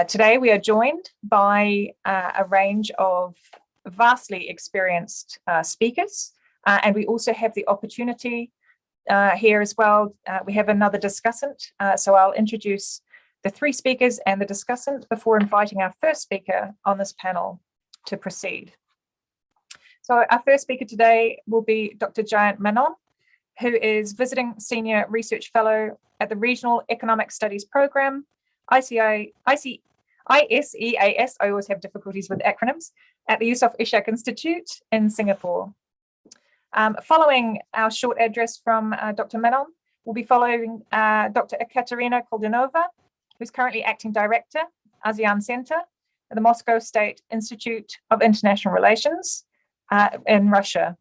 Today we are joined by a range of vastly experienced speakers, and we also have the opportunity here as well. We have another discussant, so I'll introduce the three speakers and the discussant before inviting our first speaker on this panel to proceed. So our first speaker today will be Dr. Jayant Menon, who is Visiting Senior Research Fellow at the Regional Economic Studies Program, ISEAS, I always have difficulties with acronyms, at the Yusof Ishak Institute in Singapore. Following our short address from Dr. Menon, we'll be following Dr. Ekaterina Koldunova, who's currently Acting Director, ASEAN Center at the Moscow State Institute of International Relations in Russia.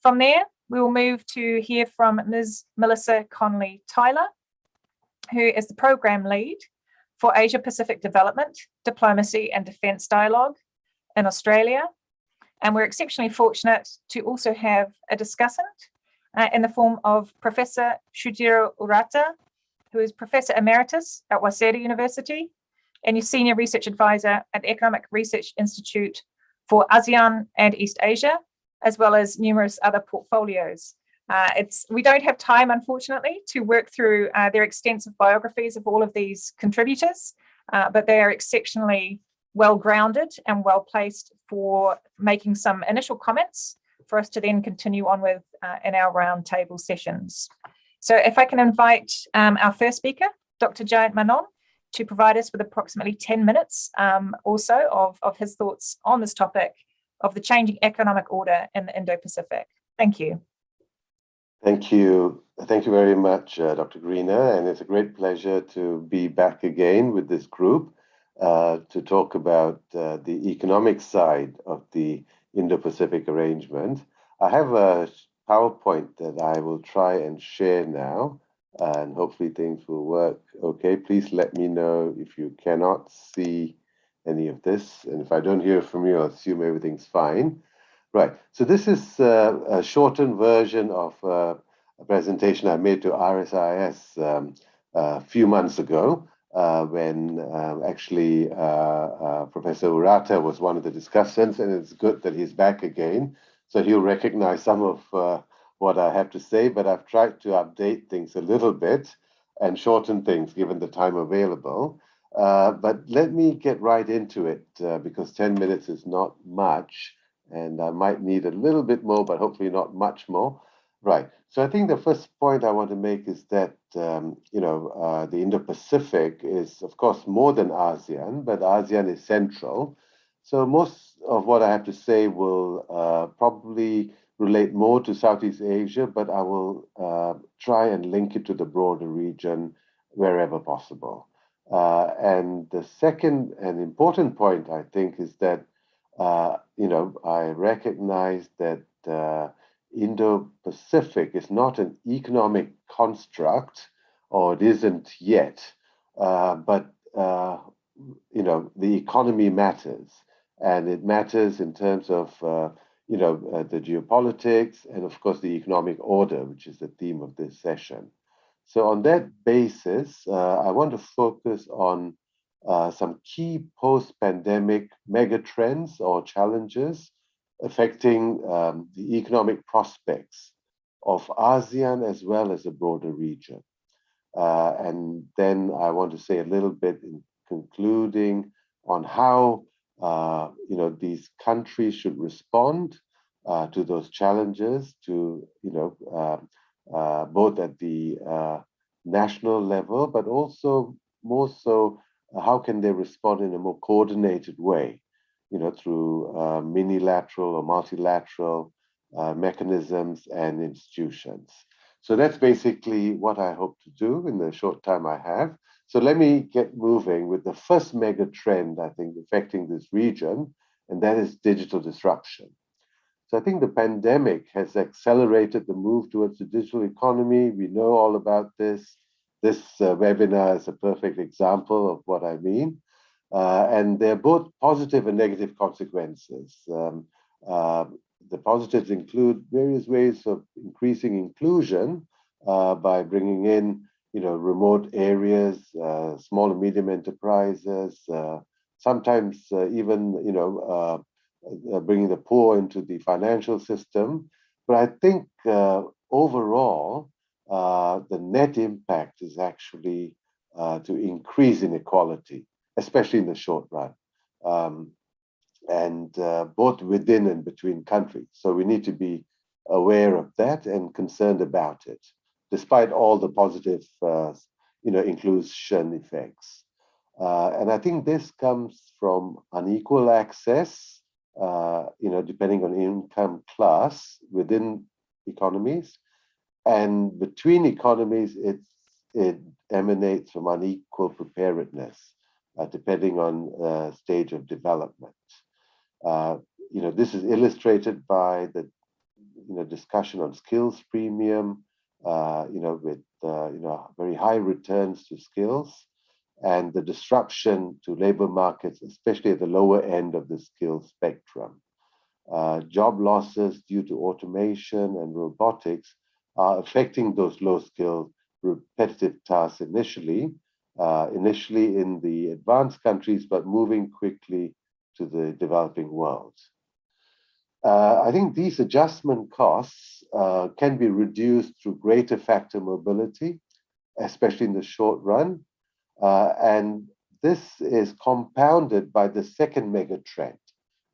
From there, we will move to hear from Ms. Melissa Conley-Tyler, who is the Program Lead for Asia-Pacific Development, Diplomacy and Defence Dialogue in Australia. And we're exceptionally fortunate to also have a discussant in the form of Professor Shujiro Urata, who is Professor Emeritus at Waseda University and your Senior Research Advisor at the Economic Research Institute for ASEAN and East Asia, as well as numerous other portfolios. We don't have time, unfortunately, to work through their extensive biographies of all of these contributors, but they are exceptionally well-grounded and well-placed for making some initial comments for us to then continue on with in our roundtable sessions. So if I can invite our first speaker, Dr. Jayant Menon, to provide us with approximately 10 minutes also of his thoughts on this topic of the changing economic order in the Indo-Pacific. Thank you. Thank you. Thank you very much, Dr. Greener. And it's a great pleasure to be back again with this group to talk about the economic side of the Indo-Pacific arrangement. I have a PowerPoint that I will try and share now, and hopefully things will work okay. Please let me know if you cannot see any of this. And if I don't hear from you, I'll assume everything's fine. Right, so this is a shortened version of a presentation I made to RSIS a few months ago when actually Professor Urata was one of the discussants, and it's good that he's back again. So he'll recognize some of what I have to say, but I've tried to update things a little bit and shorten things given the time available. But let me get right into it because 10 minutes is not much. And I might need a little bit more, but hopefully not much more. Right. So I think the first point I want to make is that, the Indo-Pacific is, of course, more than ASEAN, but ASEAN is central. So most of what I have to say will probably relate more to Southeast Asia, but I will try and link it to the broader region wherever possible. And the second and important point, I think, is that I recognize that Indo-Pacific is not an economic construct, or it isn't yet, but the economy matters, and it matters in terms of the geopolitics and, of course, the economic order, which is the theme of this session. So on that basis, I want to focus on some key post-pandemic megatrends or challenges affecting the economic prospects of ASEAN as well as the broader region. And then I want to say a little bit in concluding on how these countries should respond to those challenges, to both at the national level, but also more so how can they respond in a more coordinated way, through minilateral or multilateral mechanisms and institutions. So that's basically what I hope to do in the short time I have. So let me get moving with the first mega trend, I think, affecting this region, and that is digital disruption. So I think the pandemic has accelerated the move towards the digital economy. We know all about this. This webinar is a perfect example of what I mean. And they're both positive and negative consequences. The positives include various ways of increasing inclusion by bringing in remote areas, small and medium enterprises, sometimes even, bringing the poor into the financial system. But I think overall, the net impact is actually to increase inequality, especially in the short run, and both within and between countries. So we need to be aware of that and concerned about it, despite all the positive, inclusion effects. And I think this comes from unequal access, depending on income class within economies, and between economies, it emanates from unequal preparedness, depending on stage of development. This is illustrated by the discussion on skills premium, with very high returns to skills, and the disruption to labor markets, especially at the lower end of the skills spectrum. Job losses due to automation and robotics are affecting those low-skilled, repetitive tasks initially in the advanced countries, but moving quickly to the developing world. I think these adjustment costs can be reduced through greater factor mobility, especially in the short run. And this is compounded by the second mega trend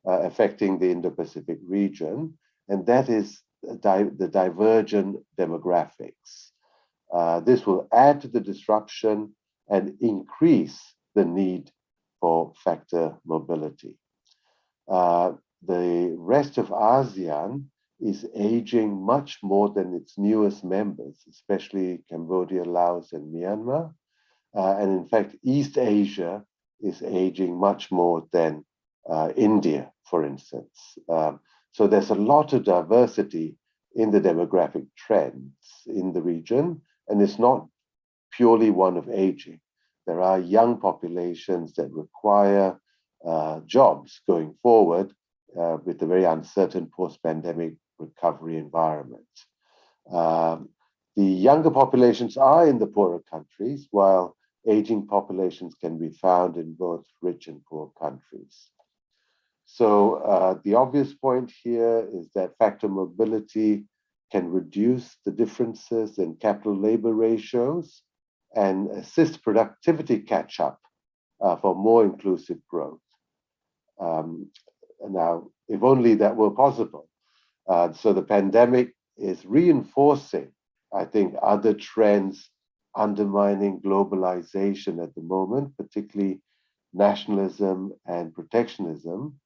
affecting the Indo-Pacific region, and that is the divergent demographics. This will add to the disruption and increase the need for factor mobility. The rest of ASEAN is aging much more than its newest members, especially Cambodia, Laos, and Myanmar. And in fact, East Asia is aging much more than India, for instance. So there's a lot of diversity in the demographic trends in the region, and it's not purely one of aging. There are young populations that require jobs going forward with the very uncertain post-pandemic recovery environment. The younger populations are in the poorer countries, while aging populations can be found in both rich and poor countries. So the obvious point here is that factor mobility can reduce the differences in capital labor ratios and assist productivity catch up for more inclusive growth. Now, if only that were possible. So the pandemic is reinforcing, I think, other trends undermining globalization at the moment, particularly nationalism and protectionism.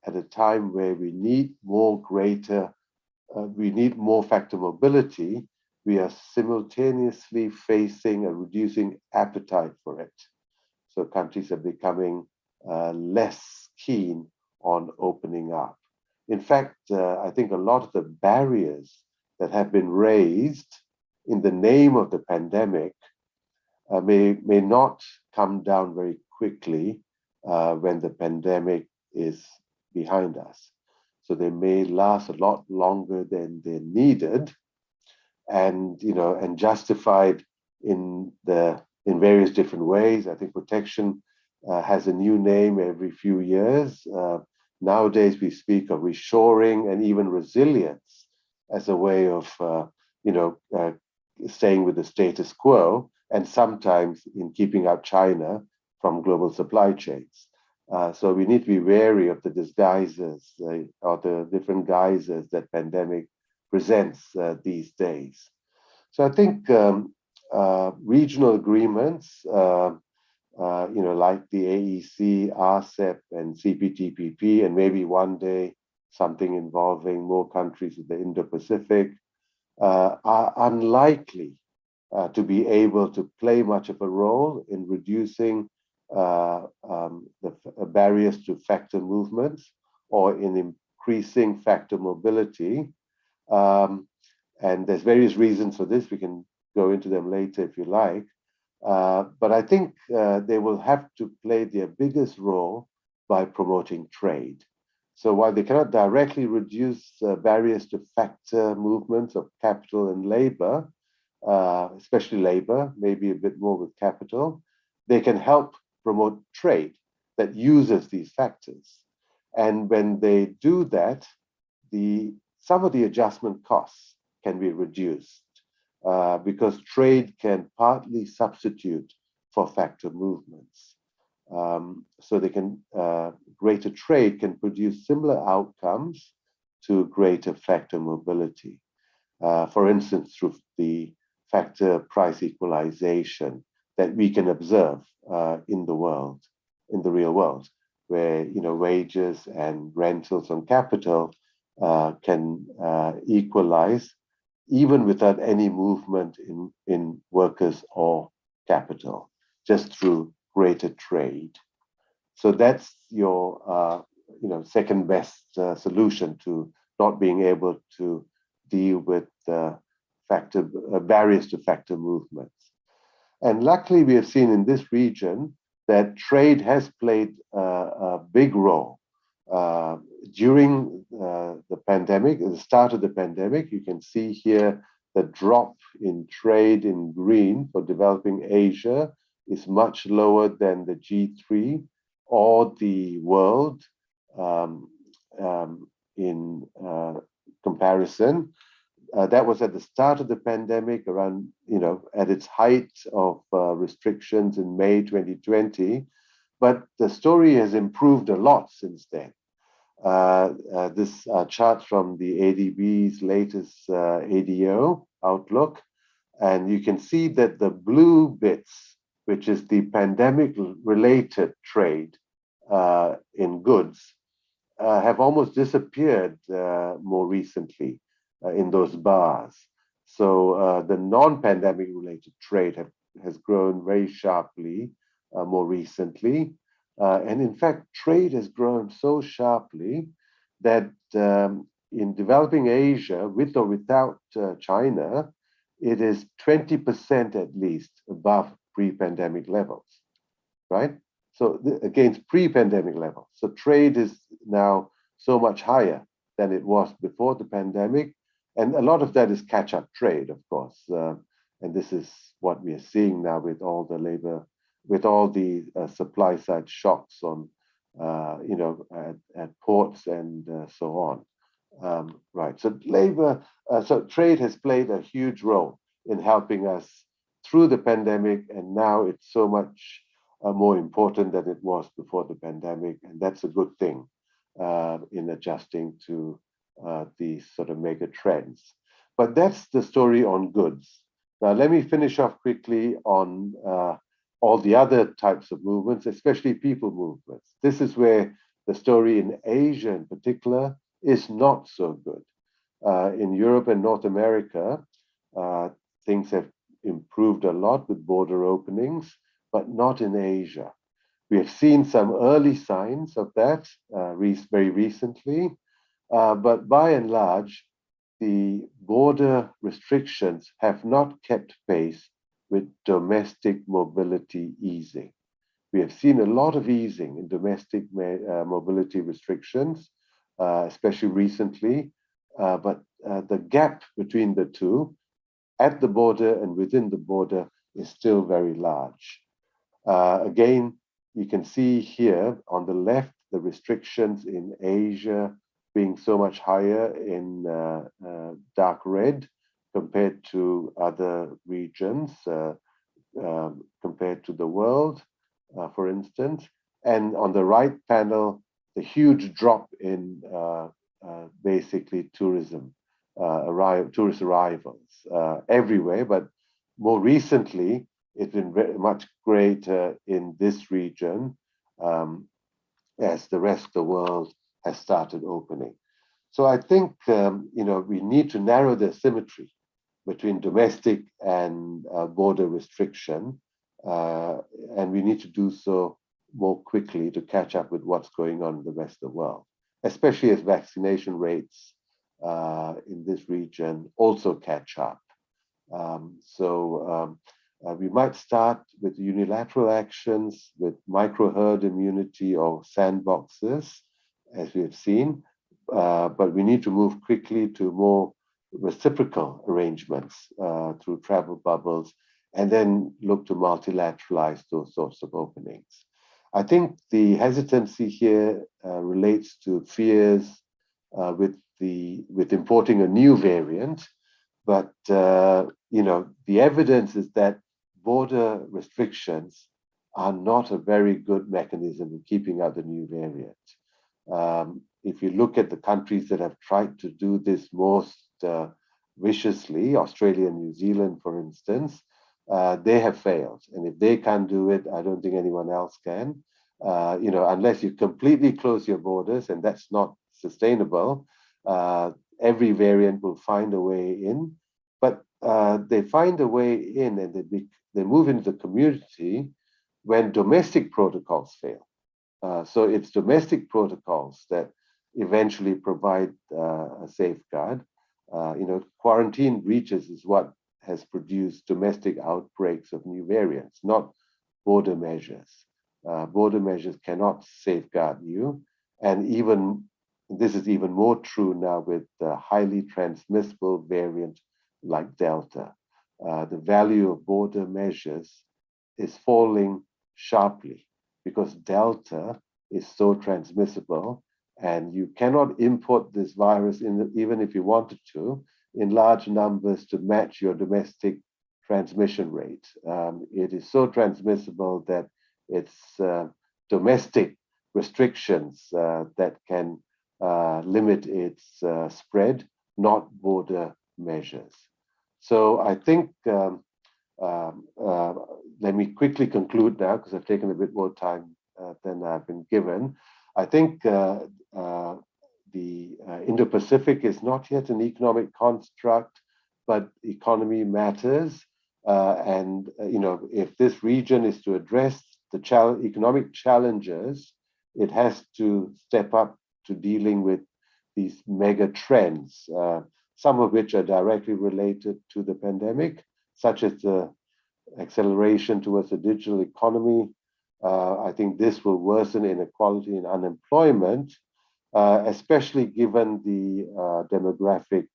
At a time where we need more factor mobility, we are simultaneously facing a reducing appetite for it. So countries are becoming less keen on opening up. In fact, I think a lot of the barriers that have been raised in the name of the pandemic may not come down very quickly when the pandemic is behind us. So they may last a lot longer than they're needed, and justified in various different ways. I think protection has a new name every few years. Nowadays, we speak of reshoring and even resilience as a way of, staying with the status quo, and sometimes in keeping out China from global supply chains. So we need to be wary of the disguises or the different guises that pandemic presents these days. So I think regional agreements, like the AEC, RCEP, and CPTPP, and maybe one day something involving more countries of the Indo-Pacific, are unlikely to be able to play much of a role in reducing the barriers to factor movements or in increasing factor mobility. And there's various reasons for this. We can go into them later if you like. But I think they will have to play their biggest role by promoting trade. So while they cannot directly reduce barriers to factor movements of capital and labor, especially labor, maybe a bit more with capital, they can help promote trade that uses these factors. And when they do that, some of the adjustment costs can be reduced because trade can partly substitute for factor movements. So they can, greater trade can produce similar outcomes to greater factor mobility. For instance, through the factor price equalization that we can observe in the world, in the real world, where wages and rentals on capital can equalize even without any movement in workers or capital, just through greater trade. So that's your second best solution to not being able to deal with barriers to factor movements. And luckily, we have seen in this region that trade has played a big role. During the pandemic, at the start of the pandemic, you can see here the drop in trade in green for developing Asia is much lower than the G3 or the world in comparison. That was at the start of the pandemic, around, at its height of restrictions in May 2020. But the story has improved a lot since then. This chart from the ADB's latest ADO outlook, and you can see that the blue bits, which is the pandemic-related trade in goods, have almost disappeared more recently in those bars. So the non-pandemic related trade has grown very sharply more recently. And in fact, trade has grown so sharply that in developing Asia, with or without China, it is 20% at least above pre-pandemic levels, right? So against pre-pandemic levels. So trade is now so much higher than it was before the pandemic. And a lot of that is catch-up trade, of course. And this is what we are seeing now with all the labor, with all the supply side shocks on, at ports and so on. Right. So so trade has played a huge role in helping us through the pandemic, and now it's so much more important than it was before the pandemic, and that's a good thing in adjusting to these sort of mega trends. But that's the story on goods. Now, let me finish off quickly on all the other types of movements, especially people movements. This is where the story in Asia in particular is not so good. In Europe and North America, things have improved a lot with border openings, but not in Asia. We have seen some early signs of that very recently, but by and large, the border restrictions have not kept pace with domestic mobility easing. We have seen a lot of easing in domestic mobility restrictions, especially recently, but the gap between the two at the border and within the border is still very large. Again, you can see here on the left, the restrictions in Asia being so much higher in dark red compared to other regions, compared to the world, for instance. And on the right panel, the huge drop in basically tourism, tourist arrivals everywhere, but more recently, it's been very much greater in this region as the rest of the world has started opening. So I think we need to narrow the symmetry between domestic and border restriction, and we need to do so more quickly to catch up with what's going on in the rest of the world, especially as vaccination rates in this region also catch up. We might start with unilateral actions, with micro herd immunity or sandboxes, as we have seen, but we need to move quickly to more reciprocal arrangements through travel bubbles, and then look to multilateralize those sorts of openings. I think the hesitancy here relates to fears with importing a new variant, but the evidence is that border restrictions are not a very good mechanism in keeping out the new variant. If you look at the countries that have tried to do this most viciously, Australia and New Zealand, for instance, they have failed. And if they can't do it, I don't think anyone else can. Unless you completely close your borders, and that's not sustainable, every variant will find a way in. But they find a way in, and they move into the community when domestic protocols fail. So it's domestic protocols that eventually provide a safeguard. Quarantine breaches is what has produced domestic outbreaks of new variants, not border measures. Border measures cannot safeguard you. And this is even more true now with the highly transmissible variant like Delta. The value of border measures is falling sharply because Delta is so transmissible, and you cannot import this virus even if you wanted to in large numbers to match your domestic transmission rate. It is so transmissible that it's domestic restrictions that can limit its spread, not border measures. So I think, let me quickly conclude now, because I've taken a bit more time than I've been given. I think the Indo-Pacific is not yet an economic construct, but economy matters. If this region is to address the economic challenges, it has to step up to dealing with these mega trends, some of which are directly related to the pandemic, such as the acceleration towards a digital economy. I think this will worsen inequality and unemployment, especially given the demographic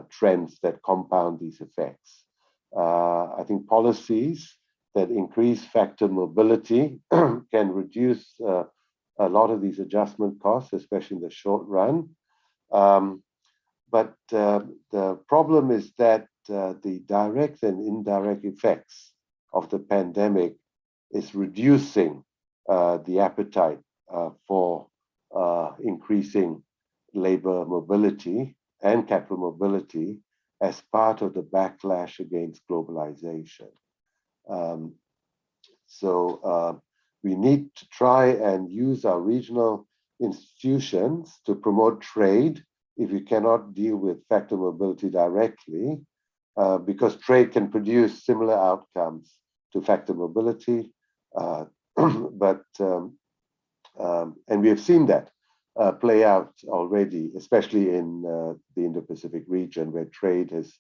trends that compound these effects. I think policies that increase factor mobility can reduce a lot of these adjustment costs, especially in the short run. But the problem is that the direct and indirect effects of the pandemic is reducing the appetite for increasing labor mobility and capital mobility as part of the backlash against globalization. We need to try and use our regional institutions to promote trade if you cannot deal with factor mobility directly, because trade can produce similar outcomes to factor mobility. And we have seen that play out already, especially in the Indo-Pacific region, where trade has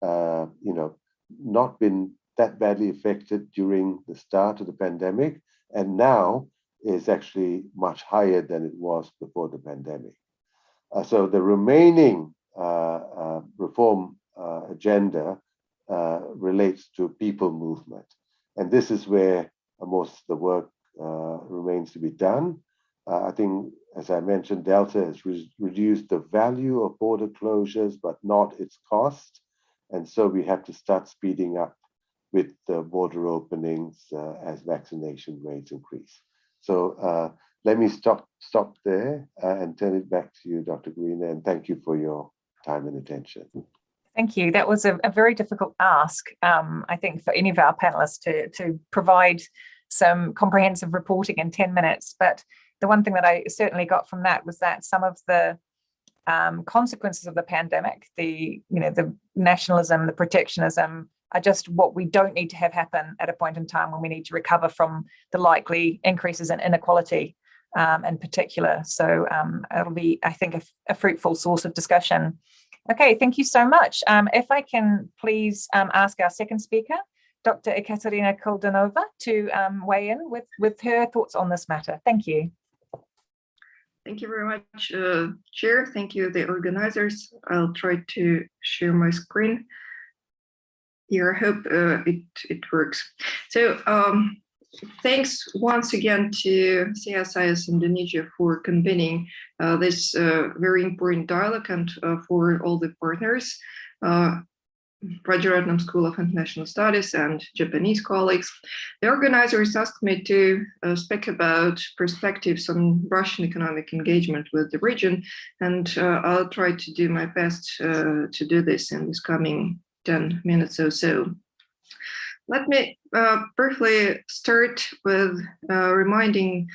not been that badly affected during the start of the pandemic, and now is actually much higher than it was before the pandemic. So the remaining reform agenda relates to people movement. And this is where most of the work remains to be done. I think, as I mentioned, Delta has reduced the value of border closures, but not its cost. And so we have to start speeding up with the border openings as vaccination rates increase. So let me stop there and turn it back to you, Dr. Greener, and thank you for your time and attention. Thank you. That was a very difficult ask, I think, for any of our panelists to provide some comprehensive reporting in 10 minutes. But the one thing that I certainly got from that was that some of the consequences of the pandemic, the nationalism, the protectionism, are just what we don't need to have happen at a point in time when we need to recover from the likely increases in inequality in particular. So it'll be, I think, a fruitful source of discussion. Okay, thank you so much. If I can please ask our second speaker, Dr. Ekaterina Koldunova, to weigh in with her thoughts on this matter. Thank you. Thank you very much, Chair. Thank you, the organizers. I'll try to share my screen here. I hope it works. So thanks once again to CSIS Indonesia for convening this very important dialogue, and for all the partners, Rajaratnam School of International Studies and Japanese colleagues. The organizers asked me to speak about perspectives on Russian economic engagement with the region, and I'll try to do my best to do this in this coming 10 minutes or so. Let me briefly start with reminding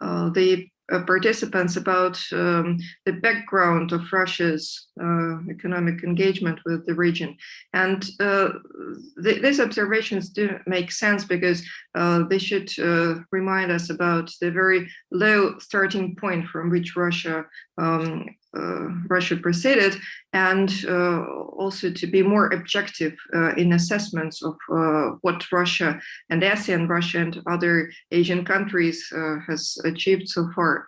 the participants about the background of Russia's economic engagement with the region. And these observations do make sense because they should remind us about the very low starting point from which Russia proceeded, and also to be more objective in assessments of what Russia and ASEAN, Russia and other Asian countries has achieved so far.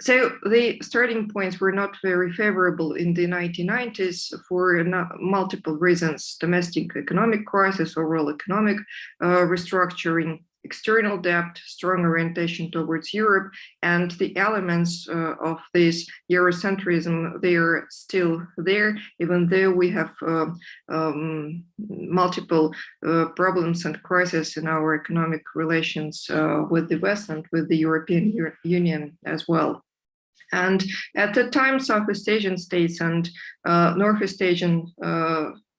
So the starting points were not very favorable in the 1990s for multiple reasons: domestic economic crisis, overall economic restructuring, external debt, strong orientation towards Europe, and the elements of this Eurocentrism, they are still there, even though we have multiple problems and crises in our economic relations with the West and with the European Union as well. And at the time, Southeast Asian states and Northeast Asian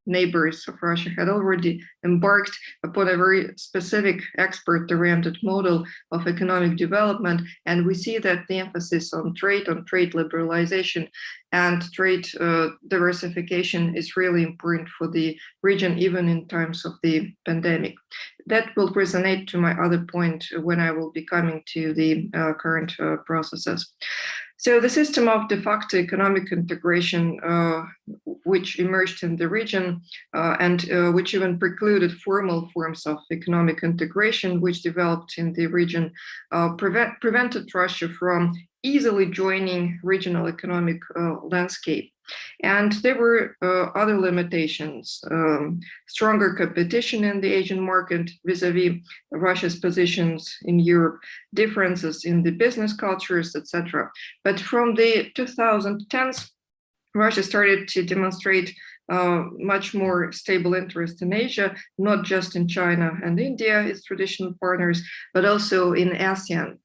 neighbors of Russia had already embarked upon a very specific export-oriented model of economic development, and we see that the emphasis on trade liberalization and trade diversification is really important for the region, even in times of the pandemic. That will resonate to my other point when I will be coming to the current processes. So the system of de facto economic integration, which emerged in the region and which even precluded formal forms of economic integration, which developed in the region, prevented Russia from easily joining regional economic landscape. And there were other limitations: stronger competition in the Asian market vis-a-vis Russia's positions in Europe, differences in the business cultures, etc. But from the 2010s, Russia started to demonstrate much more stable interest in Asia, not just in China and India, its traditional partners, but also in ASEAN.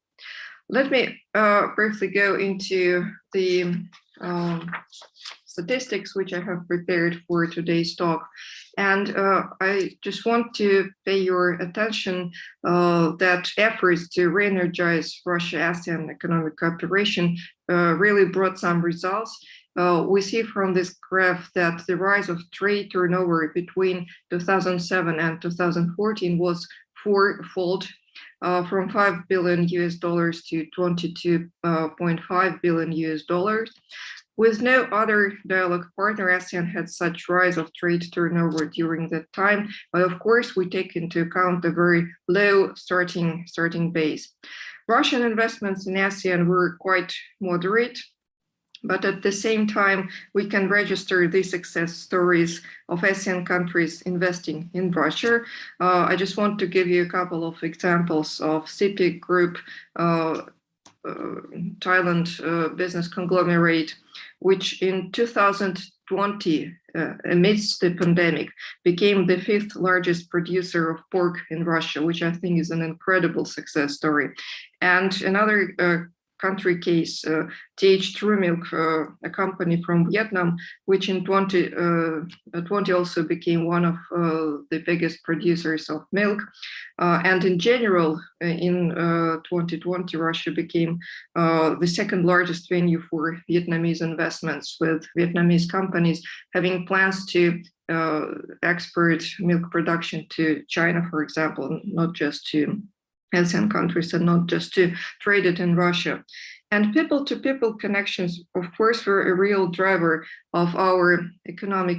Let me briefly go into the statistics which I have prepared for today's talk. And I just want to pay your attention that efforts to re-energize Russia-ASEAN economic cooperation really brought some results. We see from this graph that the rise of trade turnover between 2007 and 2014 was fourfold, from $5 billion to $22.5 billion. With no other dialogue partner, ASEAN had such rise of trade turnover during that time, but of course we take into account the very low starting base. Russian investments in ASEAN were quite moderate, but at the same time, we can register the success stories of ASEAN countries investing in Russia. I just want to give you a couple of examples of CP Group, Thailand business conglomerate, which in 2020, amidst the pandemic, became the 5th largest producer of pork in Russia, which I think is an incredible success story. And another country case, TH True Milk, a company from Vietnam, which in 2020 also became one of the biggest producers of milk. And in general, in 2020, Russia became the 2nd largest venue for Vietnamese investments, with Vietnamese companies having plans to export milk production to China, for example, not just to ASEAN countries and not just to trade it in Russia. And people-to-people connections, of course, were a real driver of our economic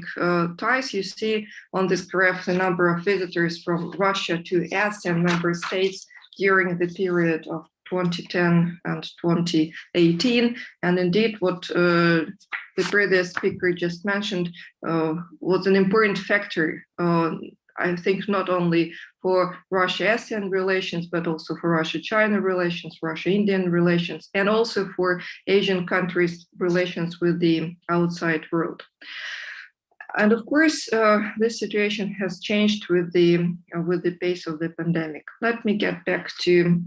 ties. You see on this graph the number of visitors from Russia to ASEAN member states during the period of 2010 and 2018. And indeed, what the previous speaker just mentioned was an important factor, I think, not only for Russia-ASEAN relations, but also for Russia-China relations, Russia-Indian relations, and also for Asian countries' relations with the outside world. And of course, this situation has changed with the pace of the pandemic. Let me get back to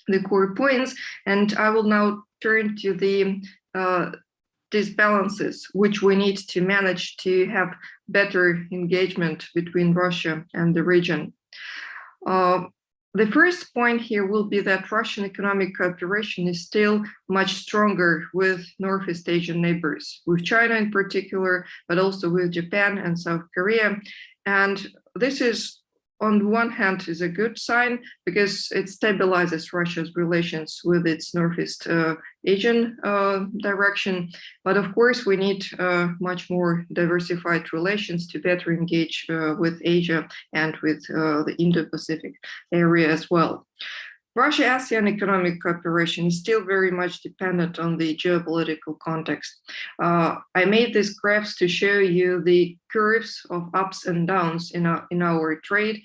the core points, and I will now turn to the disbalances which we need to manage to have better engagement between Russia and the region. The first point here will be that Russian economic cooperation is still much stronger with Northeast Asian neighbors, with China in particular, but also with Japan and South Korea. And this is, on the one hand, is a good sign because it stabilizes Russia's relations with its Northeast Asian direction. But of course, we need much more diversified relations to better engage with Asia and with the Indo-Pacific area as well. Russia-ASEAN economic cooperation is still very much dependent on the geopolitical context. I made these graphs to show you the curves of ups and downs in our trade,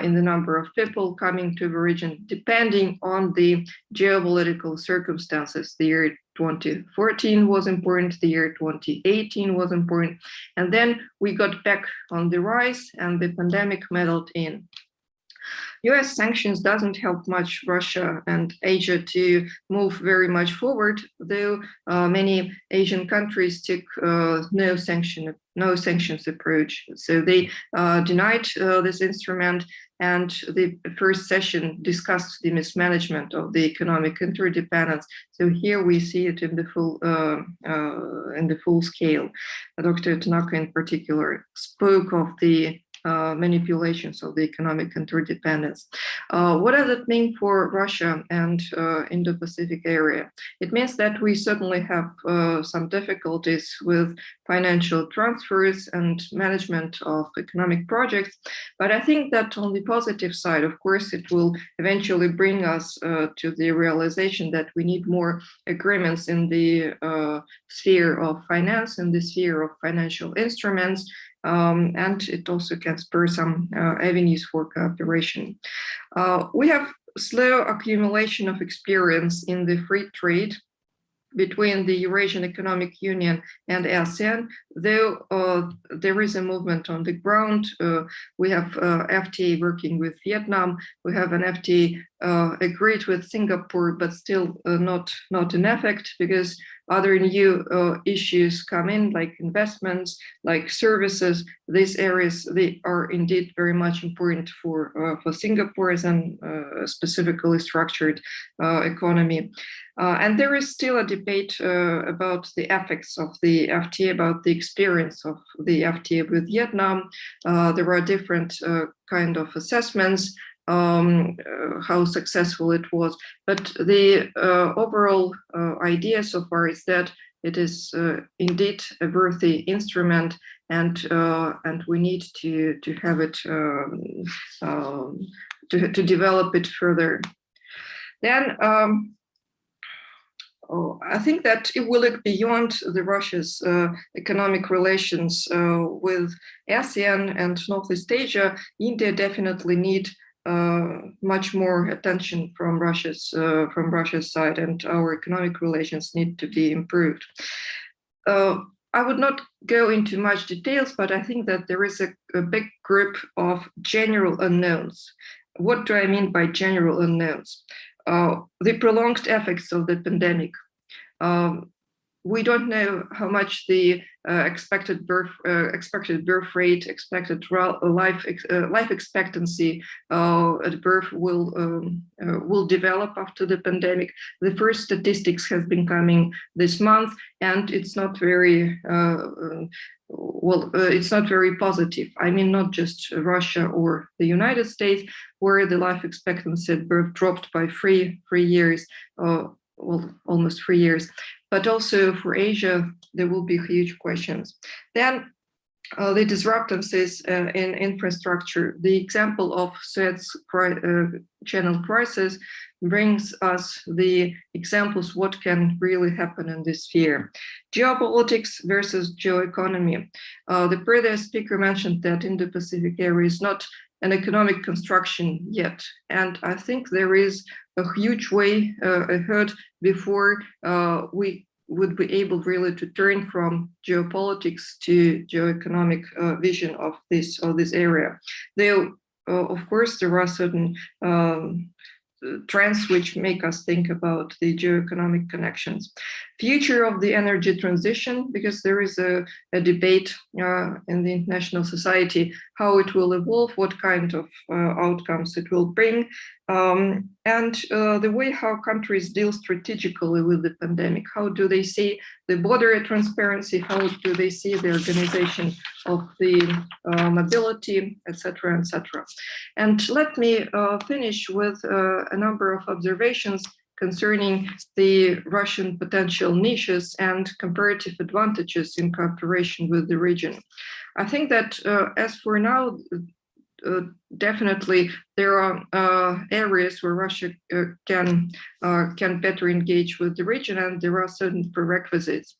in the number of people coming to the region, depending on the geopolitical circumstances. The year 2014 was important, the year 2018 was important, and then we got back on the rise and the pandemic meddled in. US sanctions doesn't help much Russia and Asia to move very much forward, though many Asian countries took no sanctions approach. So they denied this instrument, and the first session discussed the mismanagement of the economic interdependence. So here we see it in the full scale. Dr. Tanaka in particular spoke of the manipulations of the economic interdependence. What does it mean for Russia and Indo-Pacific area? It means that we certainly have some difficulties with financial transfers and management of economic projects, but I think that on the positive side, of course, it will eventually bring us to the realization that we need more agreements in the sphere of finance, in the sphere of financial instruments, and it also can spur some avenues for cooperation. We have slow accumulation of experience in the free trade between the Eurasian Economic Union and ASEAN, though there is a movement on the ground. We have FTA working with Vietnam, we have an FTA agreed with Singapore, but still not in effect, because other new issues come in, like investments, like services. These areas, they are indeed very much important for Singapore as a specifically structured economy. And there is still a debate about the ethics of the FTA, about the experience of the FTA with Vietnam. There are different kind of assessments, how successful it was. But the overall idea so far is that it is indeed a worthy instrument, and we need to have it to develop it further. Then I think that it will look beyond the Russia's economic relations with ASEAN and Northeast Asia. India definitely need much more attention from Russia's side, and our economic relations need to be improved. I would not go into much details, but I think that there is a big group of general unknowns. What do I mean by general unknowns? The prolonged effects of the pandemic. We don't know how much the expected birth rate, expected life expectancy at birth will develop after the pandemic. The first statistics has been coming this month, and it's not very it's not very positive. I mean, not just Russia or the United States, where the life expectancy at birth dropped by three years, almost 3 years. But also for Asia, there will be huge questions. Then the disruptances in infrastructure. The example of Suez Channel crisis brings us the examples what can really happen in this sphere. Geopolitics versus geoeconomy. The previous speaker mentioned that Indo-Pacific area is not an economic construction yet. And I think there is a huge way ahead before we would be able really to turn from geopolitics to geoeconomic vision of this area. Though, of course, there are certain trends which make us think about the geoeconomic connections. Future of the energy transition, because there is a debate in the international society, how it will evolve, what kind of outcomes it will bring, and the way how countries deal strategically with the pandemic. How do they see the border transparency? How do they see the organization of the mobility, etc., etc. And let me finish with a number of observations concerning the Russian potential niches and comparative advantages in cooperation with the region. I think that as for now, definitely there are areas where Russia can better engage with the region, and there are certain prerequisites.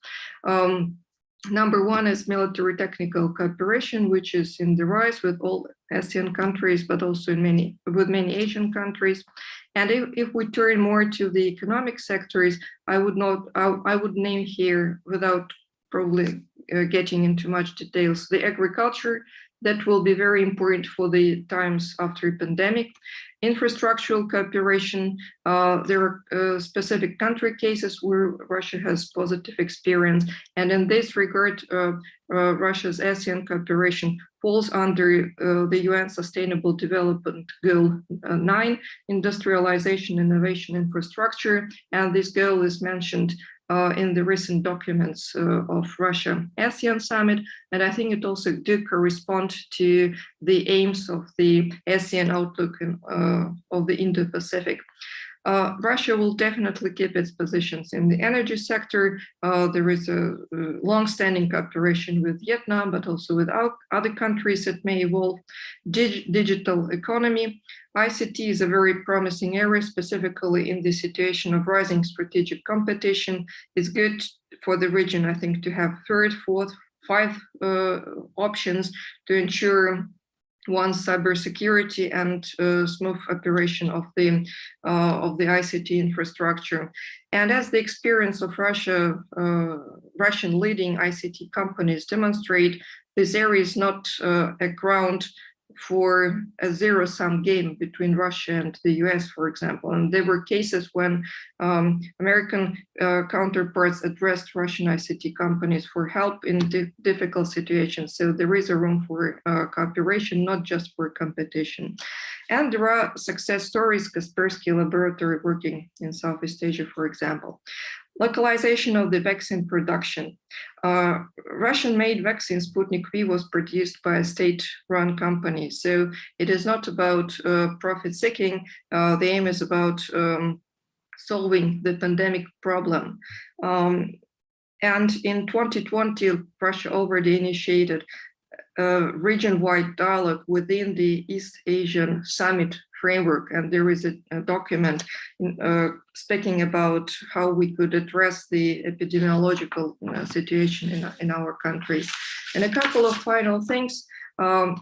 Number one is military technical cooperation, which is in the rise with all ASEAN countries, but also in with many Asian countries. And if we turn more to the economic sectors, I would name here, without probably getting into much details, the agriculture. That will be very important for the times after pandemic. Infrastructural cooperation, there are specific country cases where Russia has positive experience. And in this regard, Russia's ASEAN cooperation falls under the UN Sustainable Development Goal 9, industrialization, innovation, infrastructure. And this goal is mentioned in the recent documents of Russia-ASEAN summit. And I think it also do correspond to the aims of the ASEAN outlook of the Indo-Pacific. Russia will definitely keep its positions in the energy sector. There is a long-standing cooperation with Vietnam, but also with other countries that may evolve. Digital economy. ICT is a very promising area, specifically in the situation of rising strategic competition. It's good for the region, I think, to have third, fourth, five options to ensure one's cybersecurity and smooth operation of the ICT infrastructure. And as the experience of Russian leading ICT companies demonstrate, this area is not a ground for a zero-sum game between Russia and the US, for example. And there were cases when American counterparts addressed Russian ICT companies for help in difficult situations. So there is a room for cooperation, not just for competition. And there are success stories, Kaspersky Laboratory working in Southeast Asia, for example. Localization of the vaccine production. Russian-made vaccine Sputnik V was produced by a state-run company. So it is not about profit-seeking. The aim is about solving the pandemic problem. And in 2020, Russia already initiated a region-wide dialogue within the East Asian Summit framework, and there is a document speaking about how we could address the epidemiological situation in our country. And a couple of final things,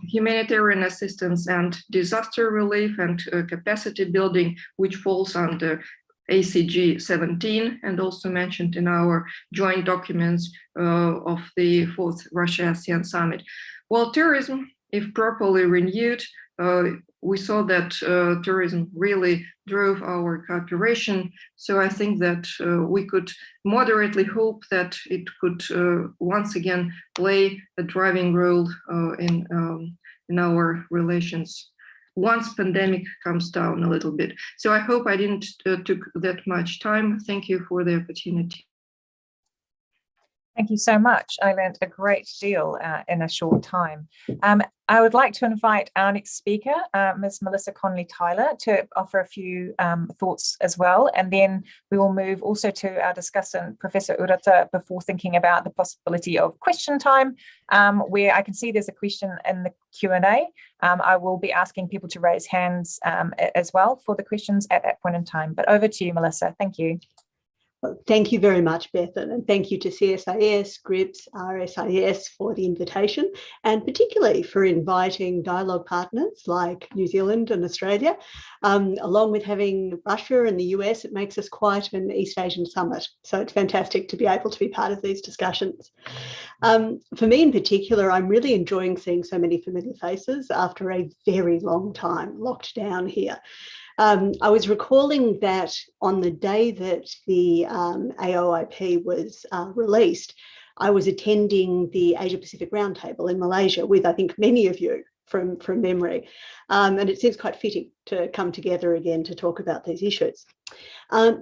humanitarian assistance and disaster relief and capacity building, which falls under ACG 17 and also mentioned in our joint documents of the 4th Russia-ASEAN Summit. Well, tourism, if properly renewed, we saw that tourism really drove our cooperation. So I think that we could moderately hope that it could once again play a driving role in our relations once pandemic comes down a little bit. So I hope I didn't took that much time. Thank you for the opportunity. Thank you so much. I learned a great deal in a short time. I would like to invite our next speaker, Ms. Melissa Conley-Tyler, to offer a few thoughts as well. And then we will move also to our discussant, Professor Urata, before thinking about the possibility of question time, where I can see there's a question in the Q&A. I will be asking people to raise hands as well for the questions at that point in time. But over to you, Melissa. Thank you. Well, thank you very much, Bethan, and thank you to CSIS-GRIPS-RSIS for the invitation, and particularly for inviting dialogue partners like New Zealand and Australia. Along with having Russia and the US, it makes us quite an East Asian summit. So it's fantastic to be able to be part of these discussions. For me in particular, I'm really enjoying seeing so many familiar faces after a very long time locked down here. I was recalling that on the day that the AOIP was released, I was attending the Asia-Pacific Roundtable in Malaysia with, I think, many of you from memory. And it seems quite fitting to come together again to talk about these issues.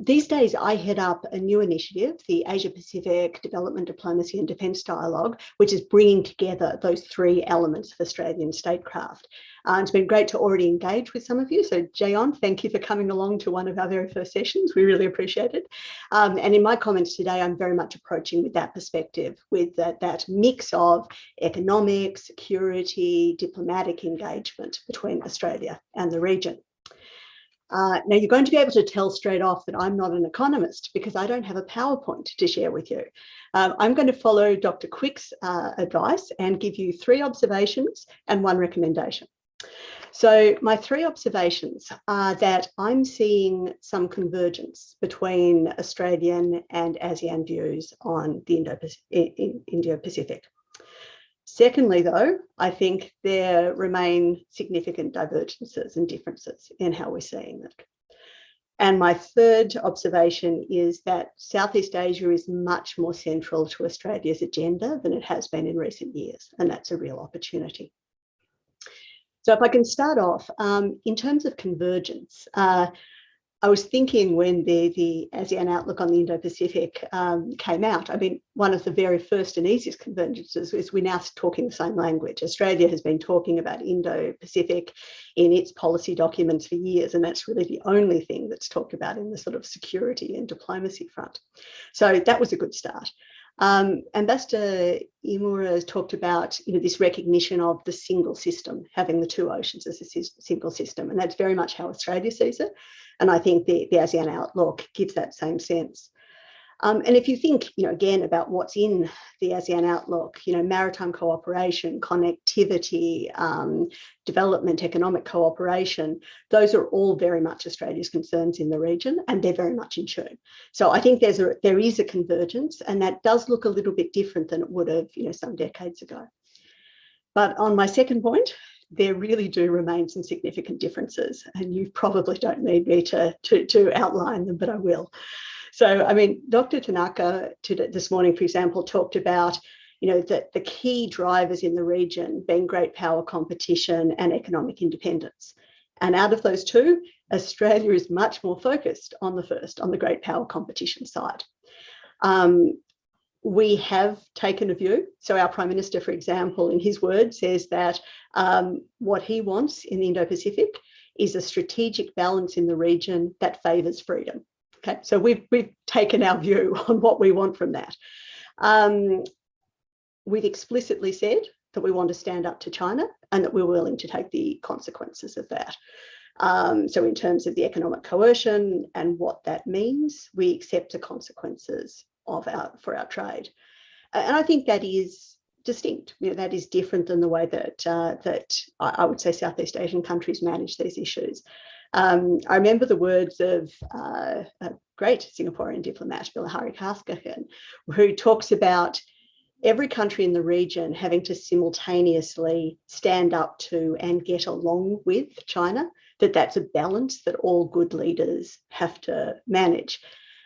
These days, I head up a new initiative, the Asia-Pacific Development, Diplomacy and Defence Dialogue, which is bringing together those three elements of Australian statecraft. It's been great to already engage with some of you. So Jayant, thank you for coming along to one of our very first sessions. We really appreciate it. And in my comments today, I'm very much approaching with that perspective, with that mix of economic, security, diplomatic engagement between Australia and the region. Now, you're going to be able to tell straight off that I'm not an economist because I don't have a PowerPoint to share with you. I'm going to follow Dr. Quick's advice and give you 3 observations and 1 recommendation. So my 3 observations are that I'm seeing some convergence between Australian and ASEAN views on the Indo-Pacific. Secondly, though, I think there remain significant divergences and differences in how we're seeing it. And my 3rd observation is that Southeast Asia is much more central to Australia's agenda than it has been in recent years, and that's a real opportunity. So if I can start off, in terms of convergence, I was thinking when the ASEAN Outlook on the Indo-Pacific came out, I mean, one of the very first and easiest convergences is we're now talking the same language. Australia has been talking about Indo-Pacific in its policy documents for years, and that's really the only thing that's talked about in the sort of security and diplomacy front. So that was a good start. Ambassador Imura has talked about, this recognition of the single system, having the 2 oceans as a single system, and that's very much how Australia sees it. And I think the ASEAN Outlook gives that same sense. And if you think, again, about what's in the ASEAN Outlook, maritime cooperation, connectivity, development, economic cooperation, those are all very much Australia's concerns in the region, and they're very much in tune. So I think there is a convergence, and that does look a little bit different than it would have, some decades ago. But on my second point, there really do remain some significant differences, and you probably don't need me to outline them, but I will. So, I mean, Dr. Tanaka this morning, for example, talked about, that the key drivers in the region being great power competition and economic independence. And out of those 2, Australia is much more focused on the first, on the great power competition side. We have taken a view. So our Prime Minister, for example, in his words, says that what he wants in the Indo-Pacific is a strategic balance in the region that favours freedom. Okay, so we've taken our view on what we want from that. We've explicitly said that we want to stand up to China and that we're willing to take the consequences of that. So in terms of the economic coercion and what that means, we accept the consequences for our trade. And I think that is distinct. That is different than the way that I would say Southeast Asian countries manage these issues. I remember the words of a great Singaporean diplomat, Bilahari Karthikeyan, who talks about every country in the region having to simultaneously stand up to and get along with China, that's a balance that all good leaders have to manage.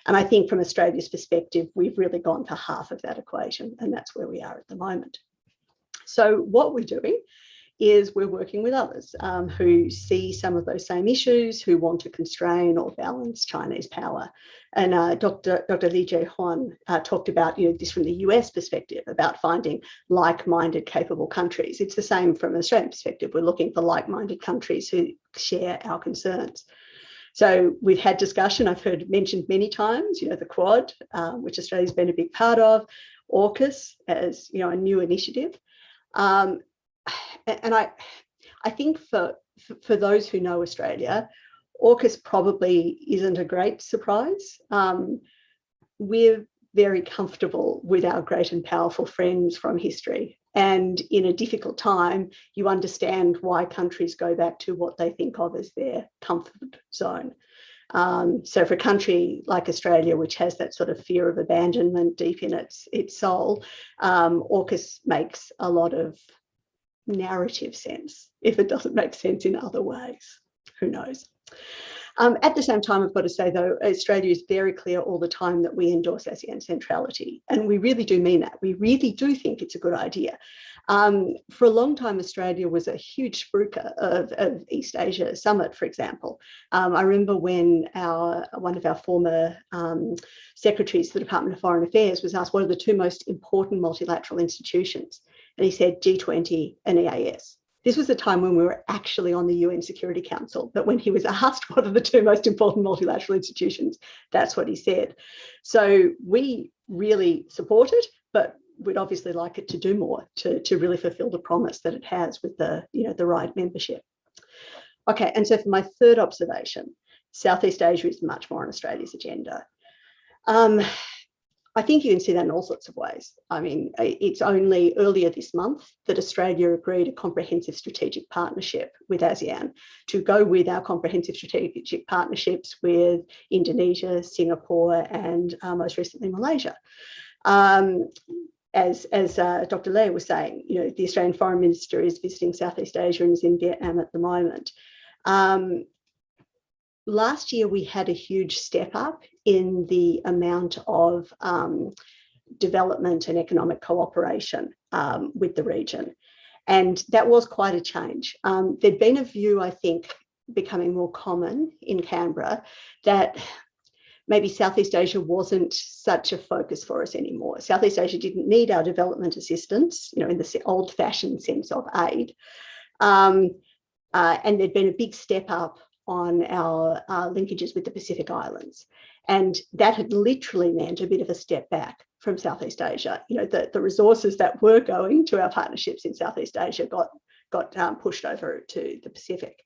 And I think from Australia's perspective, we've really gone for half of that equation, and that's where we are at the moment. So what we're doing is we're working with others who see some of those same issues, who want to constrain or balance Chinese power. And Dr. Li Jiehuan talked about this from the US perspective, about finding like-minded, capable countries. It's the same from an Australian perspective. We're looking for like-minded countries who share our concerns. So we've had discussion, I've heard mentioned many times, the Quad, which Australia's been a big part of, AUKUS as a new initiative. And I think for those who know Australia, AUKUS probably isn't a great surprise. We're very comfortable with our great and powerful friends from history. And in a difficult time, you understand why countries go back to what they think of as their comfort zone. So for a country like Australia, which has that sort of fear of abandonment deep in its soul, AUKUS makes a lot of narrative sense. If it doesn't make sense in other ways, who knows? At the same time, I've got to say, though, Australia is very clear all the time that we endorse ASEAN centrality, and we really do mean that. We really do think it's a good idea. For a long time, Australia was a huge spruiker of East Asia Summit, for example. I remember when one of our former secretaries to the Department of Foreign Affairs was asked what are the two most important multilateral institutions, and he said G20 and EAS. This was a time when we were actually on the UN Security Council, but when he was asked what are the two most important multilateral institutions, that's what he said. So we really support it, but we'd obviously like it to do more to really fulfill the promise that it has with the right membership. Okay, and so for my third observation, Southeast Asia is much more on Australia's agenda. I think you can see that in all sorts of ways. I mean, it's only earlier this month that Australia agreed a comprehensive strategic partnership with ASEAN to go with our comprehensive strategic partnerships with Indonesia, Singapore, and most recently Malaysia. As Dr. Lea was saying, the Australian Foreign Minister is visiting Southeast Asia and is in Vietnam at the moment. Last year, we had a huge step up in the amount of development and economic cooperation with the region. And that was quite a change. There'd been a view, I think, becoming more common in Canberra that maybe Southeast Asia wasn't such a focus for us anymore. Southeast Asia didn't need our development assistance, in the old-fashioned sense of aid. And there'd been a big step up on our linkages with the Pacific Islands. And that had literally meant a bit of a step back from Southeast Asia. The resources that were going to our partnerships in Southeast Asia got pushed over to the Pacific.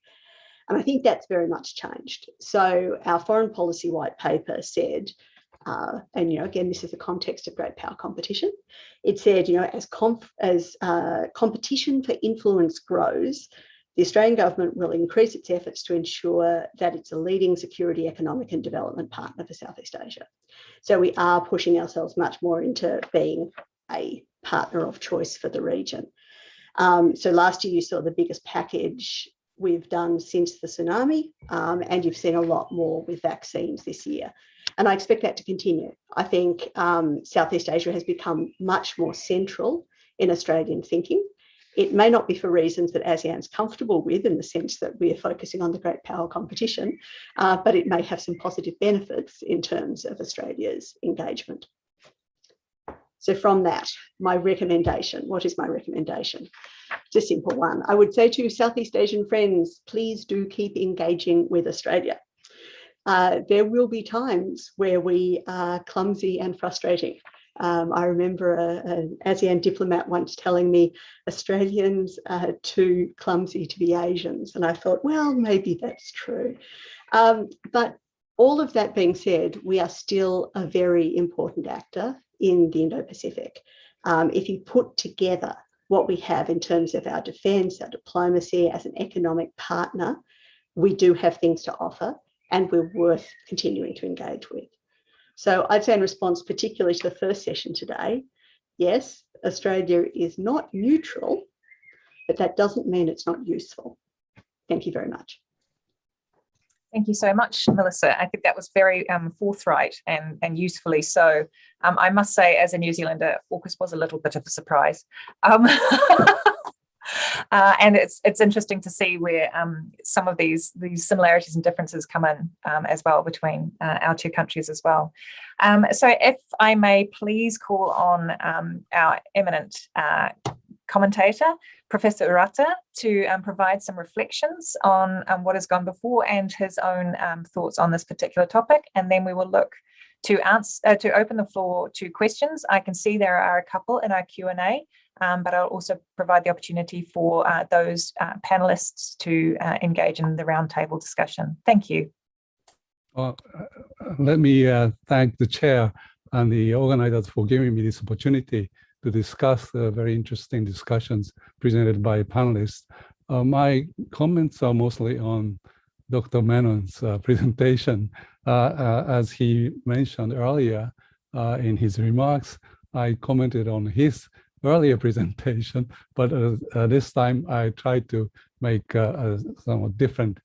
And I think that's very much changed. So our foreign policy white paper said, and again, this is the context of great power competition. It said, as competition for influence grows, the Australian government will increase its efforts to ensure that it's a leading security, economic and development partner for Southeast Asia. So we are pushing ourselves much more into being a partner of choice for the region. So last year you saw the biggest package we've done since the tsunami, and you've seen a lot more with vaccines this year. And I expect that to continue. I think Southeast Asia has become much more central in Australian thinking. It may not be for reasons that ASEAN's comfortable with, in the sense that we're focusing on the great power competition, but it may have some positive benefits in terms of Australia's engagement. So from that, my recommendation, what is my recommendation? It's a simple one. I would say to Southeast Asian friends, please do keep engaging with Australia. There will be times where we are clumsy and frustrating. I remember an ASEAN diplomat once telling me Australians are too clumsy to be Asians. And I thought, well, maybe that's true. But all of that being said, we are still a very important actor in the Indo-Pacific. If you put together what we have in terms of our defence, our diplomacy as an economic partner, we do have things to offer and we're worth continuing to engage with. So I'd say in response particularly to the first session today, yes, Australia is not neutral, but that doesn't mean it's not useful. Thank you very much. Thank you so much, Melissa. I think that was very forthright and usefully so. I must say, as a New Zealander, AUKUS was a little bit of a surprise. And it's interesting to see where some of these similarities and differences come in as well between our two countries as well. So if I may please call on our eminent commentator, Professor Urata, to provide some reflections on what has gone before and his own thoughts on this particular topic, and then we will look to open the floor to questions. I can see there are a couple in our Q&A, but I'll also provide the opportunity for those panelists to engage in the roundtable discussion. Thank you. Well, let me thank the chair and the organizers for giving me this opportunity to discuss very interesting discussions presented by panelists. My comments are mostly on Dr. Menon's presentation. As he mentioned earlier in his remarks, I commented on his earlier presentation, but this time I tried to make somewhat different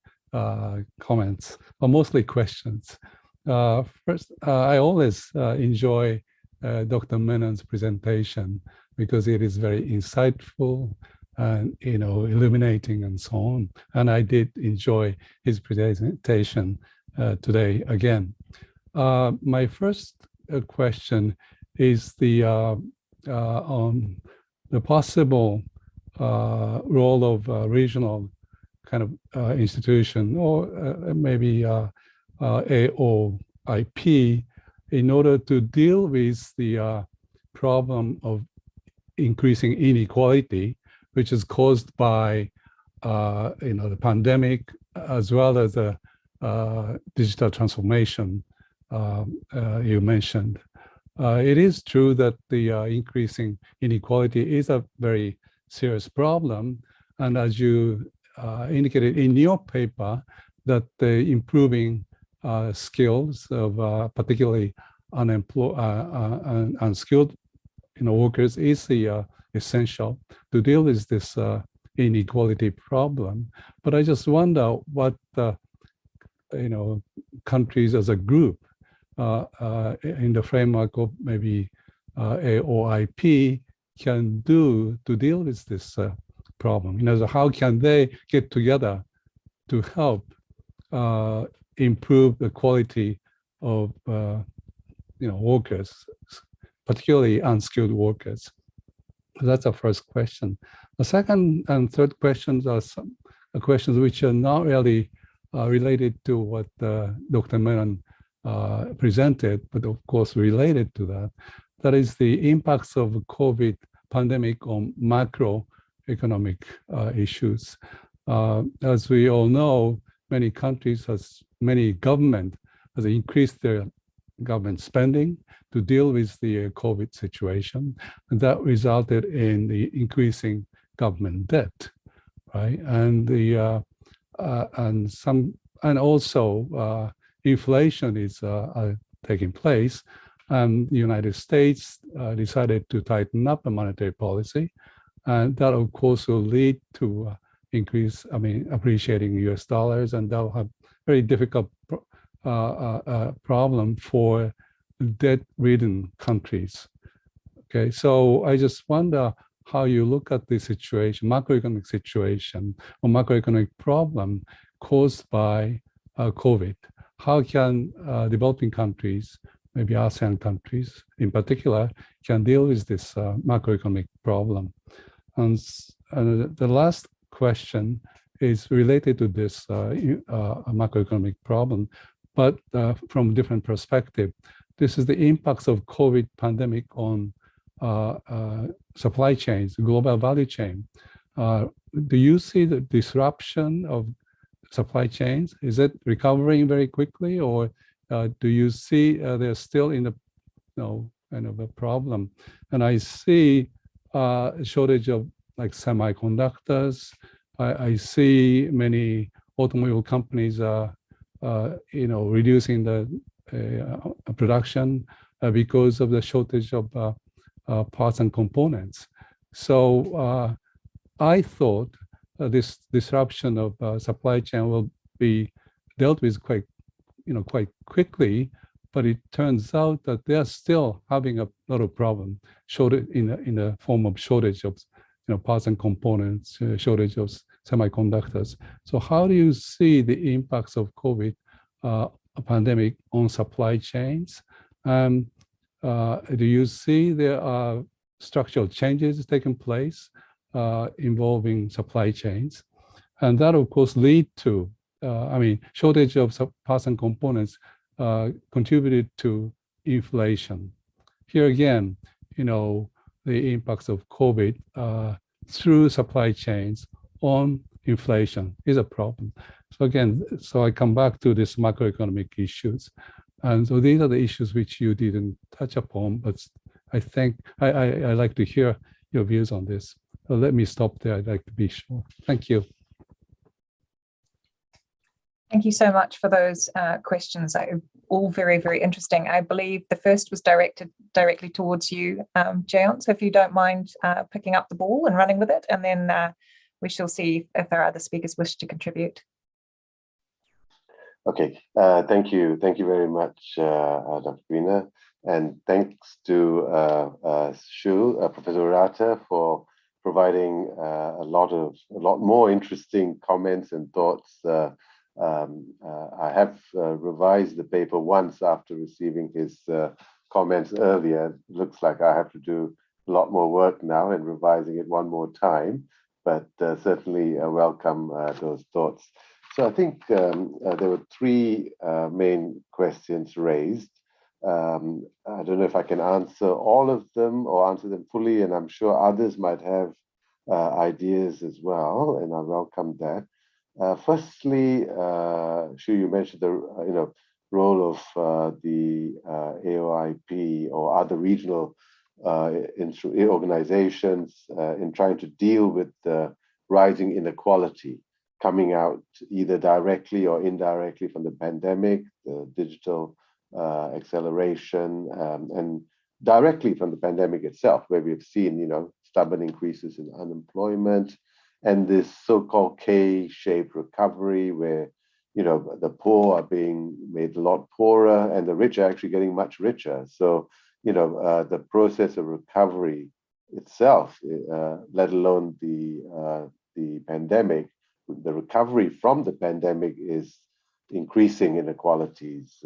comments, or mostly questions. First, I always enjoy Dr. Menon's presentation because it is very insightful and illuminating and so on. And I did enjoy his presentation today again. My first question is on the possible role of regional kind of institution, or maybe AOIP, in order to deal with the problem of increasing inequality, which is caused by the pandemic, as well as the digital transformation you mentioned. It is true that the increasing inequality is a very serious problem, and as you indicated in your paper, that the improving skills of particularly unskilled workers is the essential to deal with this inequality problem. But I just wonder what countries as a group in the framework of maybe AOIP can do to deal with this problem. How can they get together to help improve the quality of workers, particularly unskilled workers? That's the first question. The second and third questions are some questions which are not really related to what Dr. Menon presented, but of course related to that. That is the impacts of COVID pandemic on macroeconomic issues. As we all know, many countries, many government has increased their government spending to deal with the COVID situation, and that resulted in the increasing government debt, right? And also inflation is taking place, and the United States decided to tighten up the monetary policy, and that of course will lead to appreciating US dollars, and that will have very difficult problem for debt-ridden countries. Okay, so I just wonder how you look at the situation, macroeconomic situation or macroeconomic problem caused by COVID. How can developing countries, maybe ASEAN countries in particular, can deal with this macroeconomic problem? And the last question is related to this macroeconomic problem, but from a different perspective. This is the impacts of COVID pandemic on supply chains, global value chain. Do you see the disruption of supply chains? Is it recovering very quickly, or do you see they're still in a kind of a problem? And I see a shortage of like semiconductors. I see many automobile companies reducing the production because of the shortage of parts and components. So I thought this disruption of supply chain will be dealt with quite quickly, but it turns out that they are still having a lot of problem, in the form of shortage of parts and components, shortage of semiconductors. So how do you see the impacts of COVID pandemic on supply chains? Do you see there are structural changes taking place involving supply chains? And that, of course, lead to, shortage of parts and components contributed to inflation. Here again, the impacts of COVID through supply chains on inflation is a problem. So again, I come back to this macroeconomic issues. And so these are the issues which you didn't touch upon, but I think I like to hear your views on this. So let me stop there. I'd like to be sure. Thank you. Thank you so much for those questions. All very, very interesting. I believe the first was directed directly towards you, Jayant. So if you don't mind picking up the ball and running with it, and then we shall see if our other speakers wish to contribute. Okay, thank you very much, Dr. Greener, and thanks to Professor Urata for providing a lot more interesting comments and thoughts. I have revised the paper once after receiving his comments earlier. It looks like I have to do a lot more work now in revising it one more time, but certainly welcome those thoughts. So I think there were three main questions raised. I don't know if I can answer all of them or answer them fully, and I'm sure others might have ideas as well, and I welcome that. Firstly, Shu, you mentioned the role of the AOIP or other regional organizations in trying to deal with the rising inequality coming out either directly or indirectly from the pandemic, the digital acceleration, and directly from the pandemic itself, where we've seen, stubborn increases in unemployment and this so-called K-shaped recovery where, the poor are being made a lot poorer and the rich are actually getting much richer. So, the process of recovery itself, let alone the pandemic, the recovery from the pandemic is increasing inequalities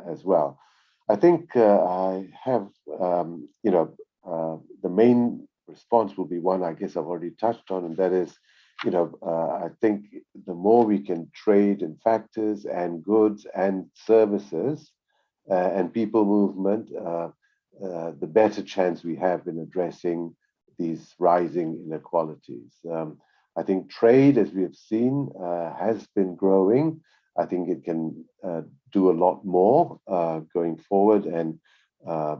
as well. I think I have, the main response will be one I guess I've already touched on, and that is, I think the more we can trade in factors and goods and services and people movement, the better chance we have in addressing these rising inequalities. I think trade, as we have seen, has been growing. I think it can do a lot more going forward, and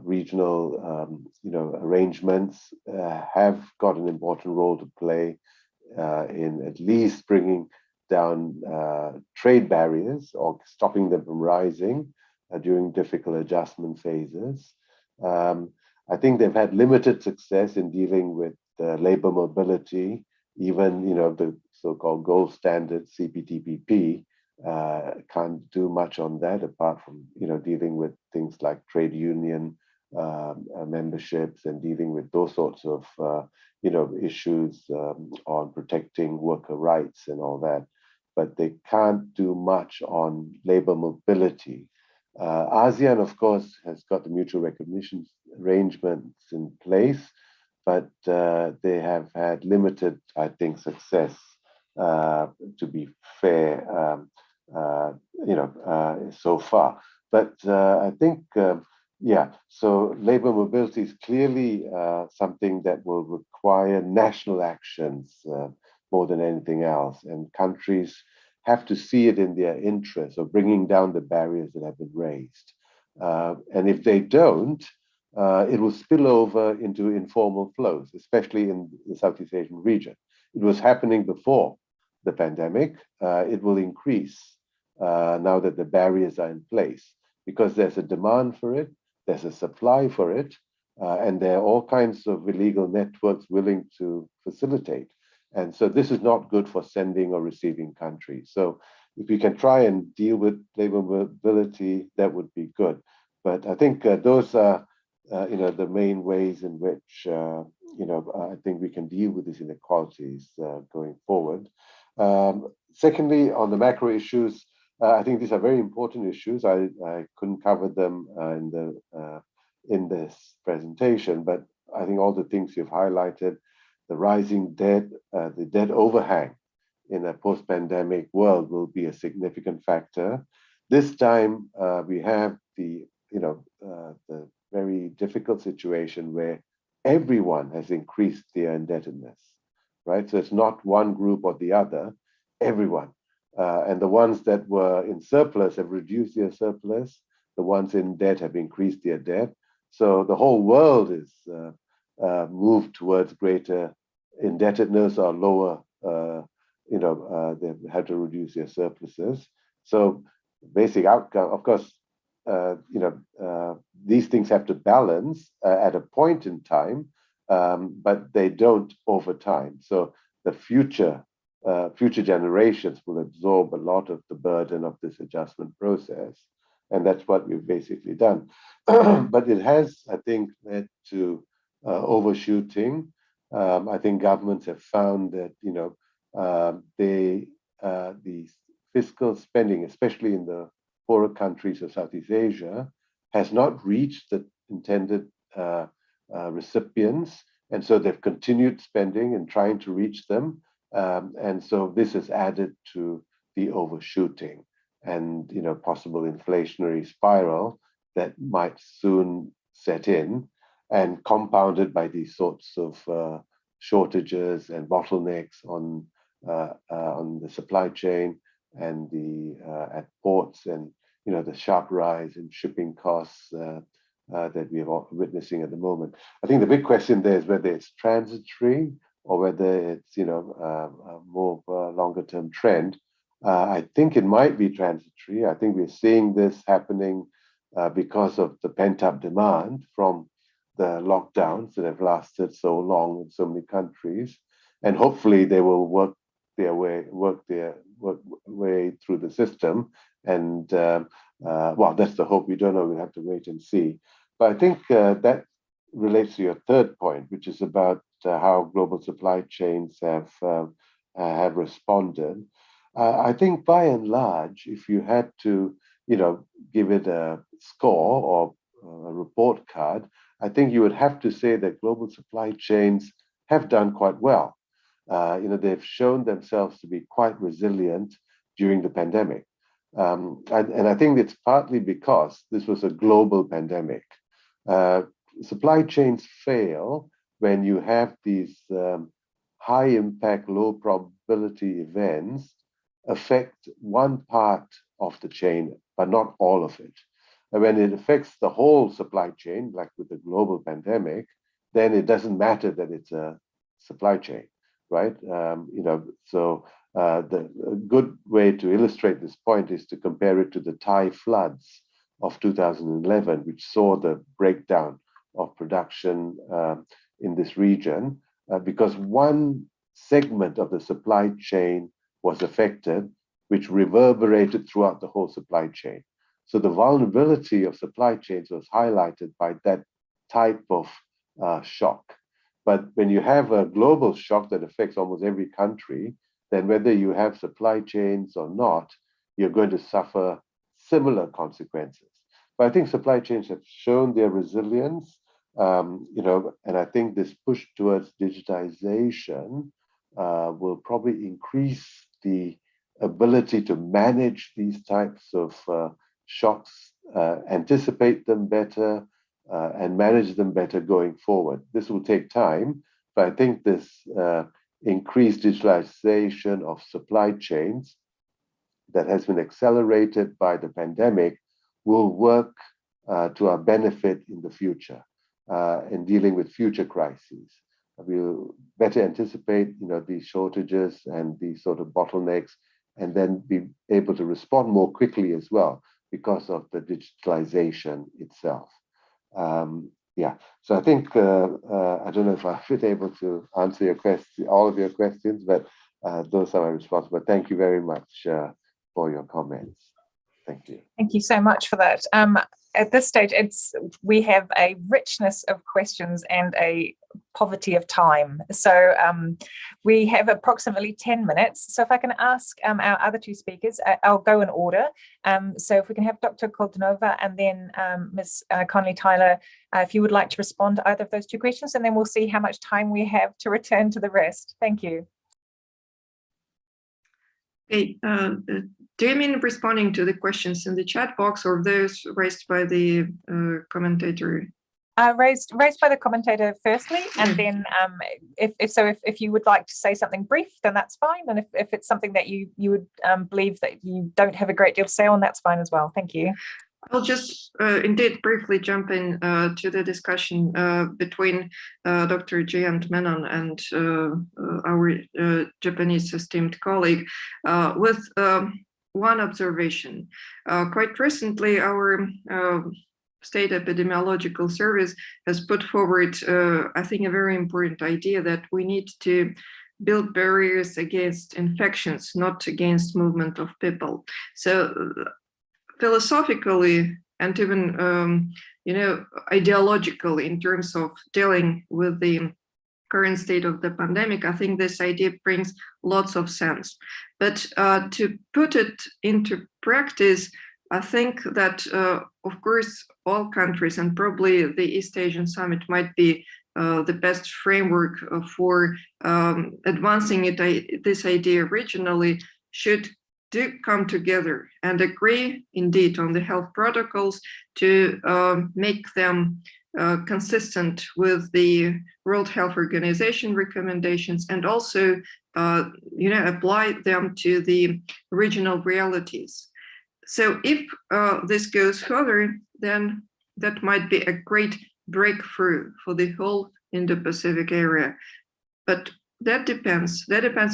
regional, arrangements have got an important role to play in at least bringing down trade barriers or stopping them from rising during difficult adjustment phases. I think they've had limited success in dealing with labor mobility. Even, the so-called gold standard CPTPP can't do much on that apart from, dealing with things like trade union memberships and dealing with those sorts of, issues on protecting worker rights and all that. But they can't do much on labor mobility. ASEAN, of course, has got the mutual recognition arrangements in place, but they have had limited, I think, success, to be fair, so far. But I think, so labor mobility is clearly something that will require national actions more than anything else, and countries have to see it in their interest of bringing down the barriers that have been raised. And if they don't, it will spill over into informal flows, especially in the Southeast Asian region. It was happening before the pandemic. It will increase now that the barriers are in place, because there's a demand for it, there's a supply for it, and there are all kinds of illegal networks willing to facilitate. And so this is not good for sending or receiving countries. So if we can try and deal with labor mobility, that would be good. But I think those are the main ways in which I think we can deal with these inequalities going forward. Secondly, on the macro issues, I think these are very important issues. I couldn't cover them in this presentation, but I think all the things you've highlighted, the rising debt, the debt overhang in a post-pandemic world will be a significant factor. This time, we have the very difficult situation where everyone has increased their indebtedness, right? So it's not one group or the other, everyone. And the ones that were in surplus have reduced their surplus. The ones in debt have increased their debt. So the whole world is moved towards greater indebtedness or lower, they've had to reduce their surpluses. So basic outcome, of course, these things have to balance at a point in time, but they don't over time. So the future generations will absorb a lot of the burden of this adjustment process. And that's what we've basically done. But it has, I think, led to overshooting. I think governments have found that, the fiscal spending, especially in the poorer countries of Southeast Asia, has not reached the intended recipients. And so they've continued spending and trying to reach them. And so this has added to the overshooting and possible inflationary spiral that might soon set in, and compounded by these sorts of shortages and bottlenecks on the supply chain and at ports, and the sharp rise in shipping costs that we are witnessing at the moment. I think the big question there is whether it's transitory or whether it's more of a longer term trend. I think it might be transitory. I think we're seeing this happening because of the pent-up demand from the lockdowns that have lasted so long in so many countries, and hopefully they will work their way through the system. And that's the hope. We don't know. We'll have to wait and see. But I think that relates to your third point, which is about how global supply chains have responded. I think by and large, if you had to, give it a score or a report card, I think you would have to say that global supply chains have done quite well. They've shown themselves to be quite resilient during the pandemic. And I think it's partly because this was a global pandemic. Supply chains fail when you have these high impact, low probability events affect one part of the chain, but not all of it. And when it affects the whole supply chain, like with the global pandemic, then it doesn't matter that it's a supply chain, right? So the good way to illustrate this point is to compare it to the Thai floods of 2011, which saw the breakdown of production in this region, because one segment of the supply chain was affected, which reverberated throughout the whole supply chain. So the vulnerability of supply chains was highlighted by that type of shock. But when you have a global shock that affects almost every country, then whether you have supply chains or not, you're going to suffer similar consequences. But I think supply chains have shown their resilience, and I think this push towards digitization will probably increase the ability to manage these types of shocks, anticipate them better, and manage them better going forward. This will take time, but I think this increased digitalization of supply chains that has been accelerated by the pandemic will work to our benefit in the future in dealing with future crises. We'll better anticipate, these shortages and these sort of bottlenecks, and then be able to respond more quickly as well because of the digitalization itself. So I think I don't know if I've been able to answer your question, all of your questions, but those are my responses. But thank you very much for your comments. Thank you. Thank you so much for that. At this stage, we have a richness of questions and a poverty of time. So we have approximately 10 minutes. So if I can ask our other two speakers, I'll go in order. So if we can have Dr. Koldunova and then Ms. Conley Tyler, if you would like to respond to either of those two questions, and then we'll see how much time we have to return to the rest. Thank you. Okay, do you mean responding to the questions in the chat box or those raised by the commentator? Raised by the commentator firstly, and then if you would like to say something brief, then that's fine. And if it's something that you would believe that you don't have a great deal to say on, that's fine as well. Thank you. I'll just indeed briefly jump in to the discussion between Dr. Jayant Menon and our Japanese esteemed colleague with one observation. Quite recently, our State Epidemiological Service has put forward, I think, a very important idea that we need to build barriers against infections, not against movement of people. So philosophically and even ideologically, in terms of dealing with the current state of the pandemic, I think this idea brings lots of sense. But to put it into practice, I think that, of course, all countries and probably the East Asian Summit might be the best framework for advancing this idea regionally, should do come together and agree indeed on the health protocols to make them consistent with the World Health Organization recommendations, and also apply them to the regional realities. So if this goes further, then that might be a great breakthrough for the whole Indo-Pacific area. But that depends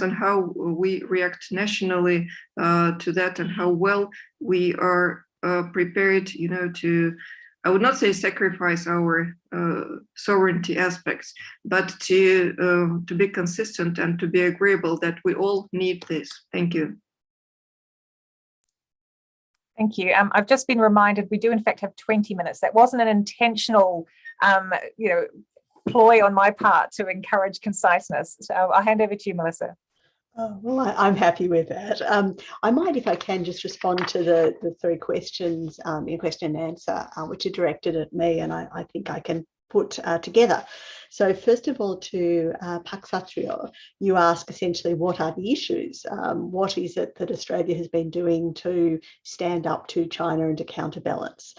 on how we react nationally to that, and how well we are prepared, to, I would not say sacrifice our sovereignty aspects, but to be consistent and to be agreeable that we all need this. Thank you. Thank you. I've just been reminded we do in fact have 20 minutes. That wasn't an intentional, ploy on my part to encourage conciseness. So I'll hand over to you, Melissa. Oh, well, I'm happy with that. I might, if I can, just respond to the three questions in question and answer, which are directed at me, and I think I can put together. So first of all, to Pak Satrio, you ask essentially what are the issues? What is it that Australia has been doing to stand up to China and to counterbalance?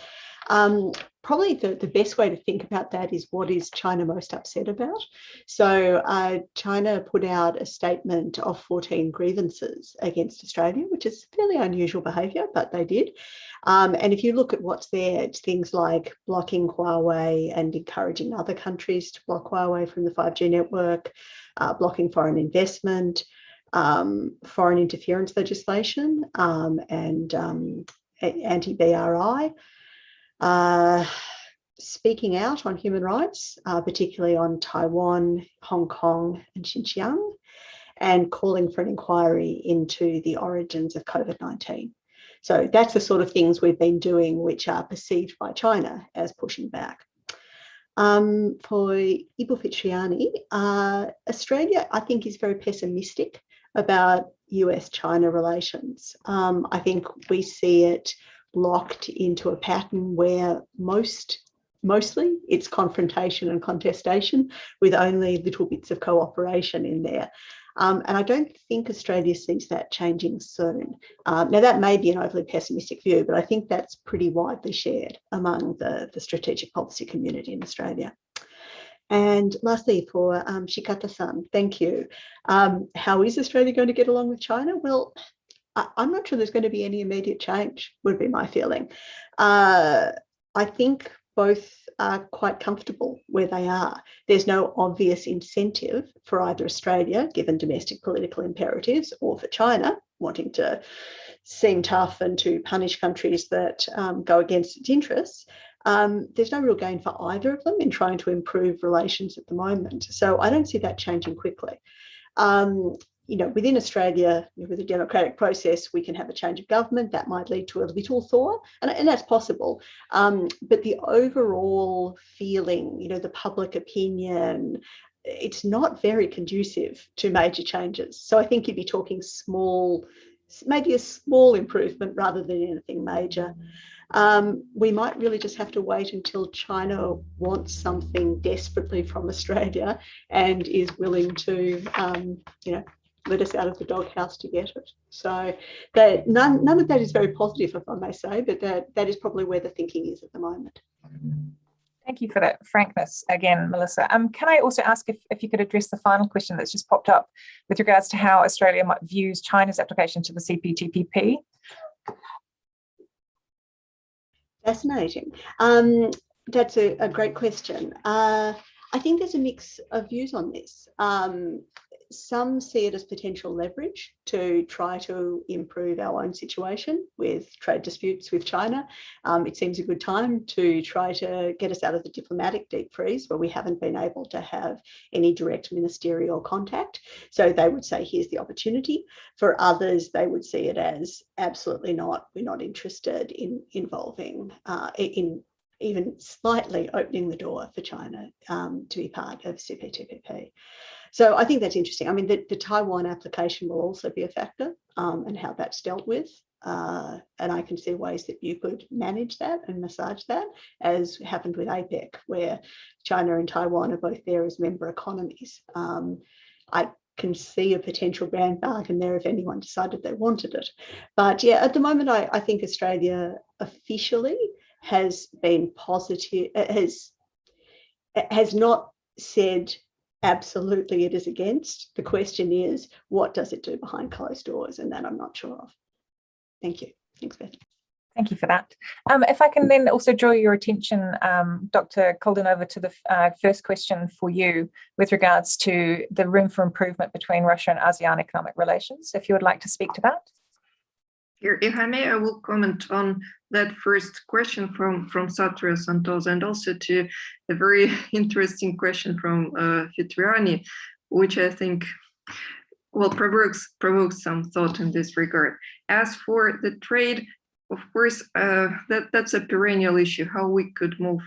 Probably the best way to think about that is, what is China most upset about? So China put out a statement of 14 grievances against Australia, which is fairly unusual behaviour, but they did. And if you look at what's there, it's things like blocking Huawei and encouraging other countries to block Huawei from the 5G network, blocking foreign investment, foreign interference legislation, and anti-BRI. Speaking out on human rights, particularly on Taiwan, Hong Kong and Xinjiang, and calling for an inquiry into the origins of COVID-19. So that's the sort of things we've been doing which are perceived by China as pushing back. For Ibu Fitriani, Australia, I think, is very pessimistic about US-China relations. I think we see it locked into a pattern where mostly it's confrontation and contestation, with only little bits of cooperation in there. And I don't think Australia sees that changing soon. Now, that may be an overly pessimistic view, but I think that's pretty widely shared among the strategic policy community in Australia. And lastly, for Shikata-san, thank you. How is Australia going to get along with China? Well, I'm not sure there's going to be any immediate change, would be my feeling. I think both are quite comfortable where they are. There's no obvious incentive for either Australia, given domestic political imperatives, or for China, wanting to seem tough and to punish countries that go against its interests. There's no real gain for either of them in trying to improve relations at the moment. So I don't see that changing quickly. within Australia, with a democratic process, we can have a change of government that might lead to a little thaw, and that's possible. But the overall feeling, the public opinion, it's not very conducive to major changes. So I think you'd be talking maybe a small improvement rather than anything major. We might really just have to wait until China wants something desperately from Australia and is willing to, let us out of the doghouse to get it. So none of that is very positive, if I may say, but that is probably where the thinking is at the moment. Thank you for that frankness again, Melissa. Can I also ask if you could address the final question that's just popped up with regards to how Australia might views China's application to the CPTPP? Fascinating. That's a great question. I think there's a mix of views on this. Some see it as potential leverage to try to improve our own situation with trade disputes with China. It seems a good time to try to get us out of the diplomatic deep freeze where we haven't been able to have any direct ministerial contact. So they would say, here's the opportunity. For others, they would see it as absolutely not. We're not interested in involving in even slightly opening the door for China to be part of CPTPP. So I think that's interesting. I mean, the Taiwan application will also be a factor and how that's dealt with. And I can see ways that you could manage that and massage that, as happened with APEC, where China and Taiwan are both there as member economies. I can see a potential grand bargain there if anyone decided they wanted it. But yeah, at the moment, I think Australia officially has been positive, has not said absolutely it is against. The question is, what does it do behind closed doors? And that I'm not sure of. Thank you. Thanks, Beth. Thank you for that. If I can then also draw your attention, Dr. Koldunova, to the first question for you with regards to the room for improvement between Russia and ASEAN economic relations, if you would like to speak to that. Here, if I may, I will comment on that first question from Satria Santos, and also to a very interesting question from Fitriani, which I think provokes some thought in this regard. As for the trade, of course, that's a perennial issue, how we could move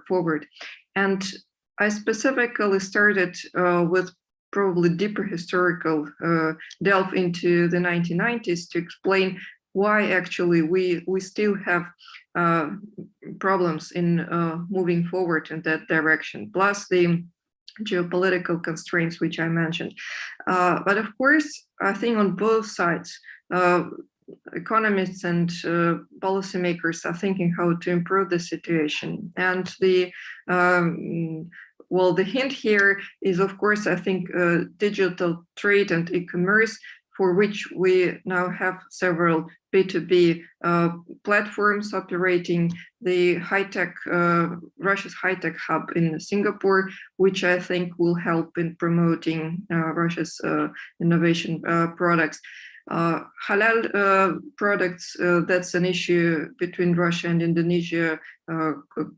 forward. And I specifically started with probably deeper historical delve into the 1990s to explain why actually we still have problems in moving forward in that direction, plus the geopolitical constraints which I mentioned. But of course, I think on both sides, economists and policymakers are thinking how to improve the situation. And the hint here is, of course, I think digital trade and e-commerce, for which we now have several B2B platforms operating, the high-tech, Russia's high-tech hub in Singapore, which I think will help in promoting Russia's innovation products. Halal products, that's an issue between Russia and Indonesia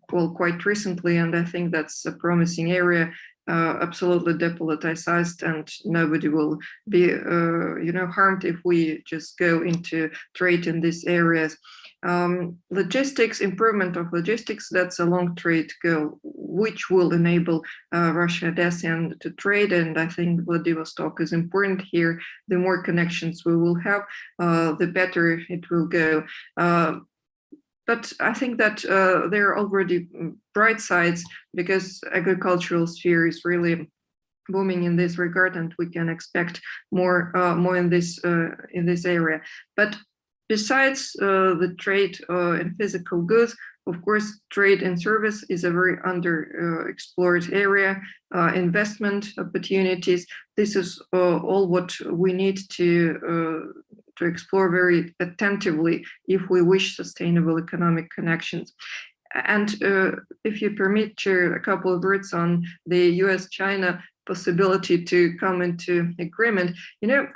quite recently, and I think that's a promising area. Absolutely depoliticized, and nobody will be harmed if we just go into trade in these areas. Logistics, improvement of logistics, that's a long trade goal, which will enable Russia and ASEAN to trade, and I think Vladivostok is important here. The more connections we will have, the better it will go. But I think that there are already bright sides, because agricultural sphere is really booming in this regard, and we can expect more in this area. But besides the trade in physical goods, of course, trade and service is a very underexplored area. Investment opportunities. This is all what we need to explore very attentively if we wish sustainable economic connections. And if you permit, Chair, a couple of words on the US-China possibility to come into agreement.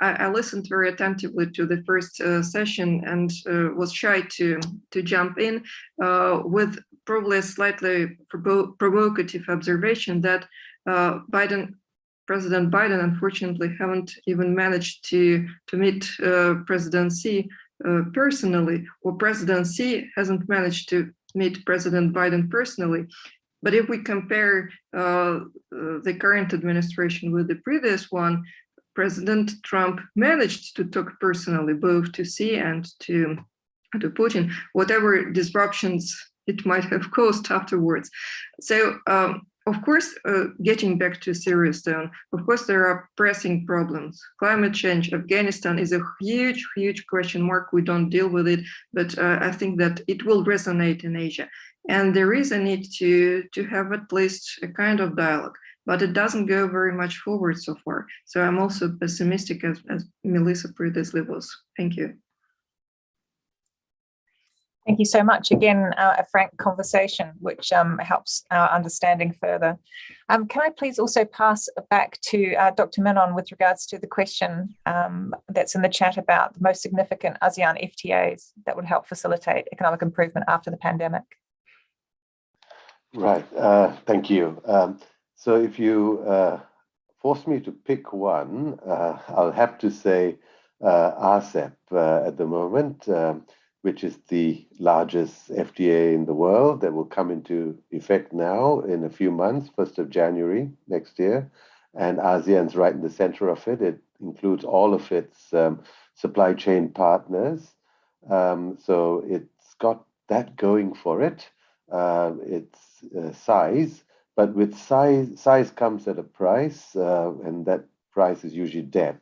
I listened very attentively to the first session and was shy to jump in with probably a slightly provocative observation that Biden President Biden, unfortunately, haven't even managed to meet President Xi personally, or President Xi hasn't managed to meet President Biden personally. But if we compare the current administration with the previous one, President Trump managed to talk personally, both to Xi and to Putin, whatever disruptions it might have caused afterwards. So, of course, getting back to serious tone, of course, there are pressing problems. Climate change, Afghanistan is a huge, huge question mark. We don't deal with it, but I think that it will resonate in Asia. And there is a need to have at least a kind of dialogue, but it doesn't go very much forward so far. So I'm also pessimistic as Melissa previously was. Thank you. Thank you so much. Again, a frank conversation, which helps our understanding further. Can I please also pass back to Dr. Menon with regards to the question that's in the chat about the most significant ASEAN FTAs that would help facilitate economic improvement after the pandemic? Right, thank you. So if you force me to pick one, I'll have to say RCEP at the moment, which is the largest FTA in the world that will come into effect now in a few months, 1st of January next year. And ASEAN's right in the center of it. It includes all of its supply chain partners. So it's got that going for it. Its size, but with size comes at a price, and that price is usually debt.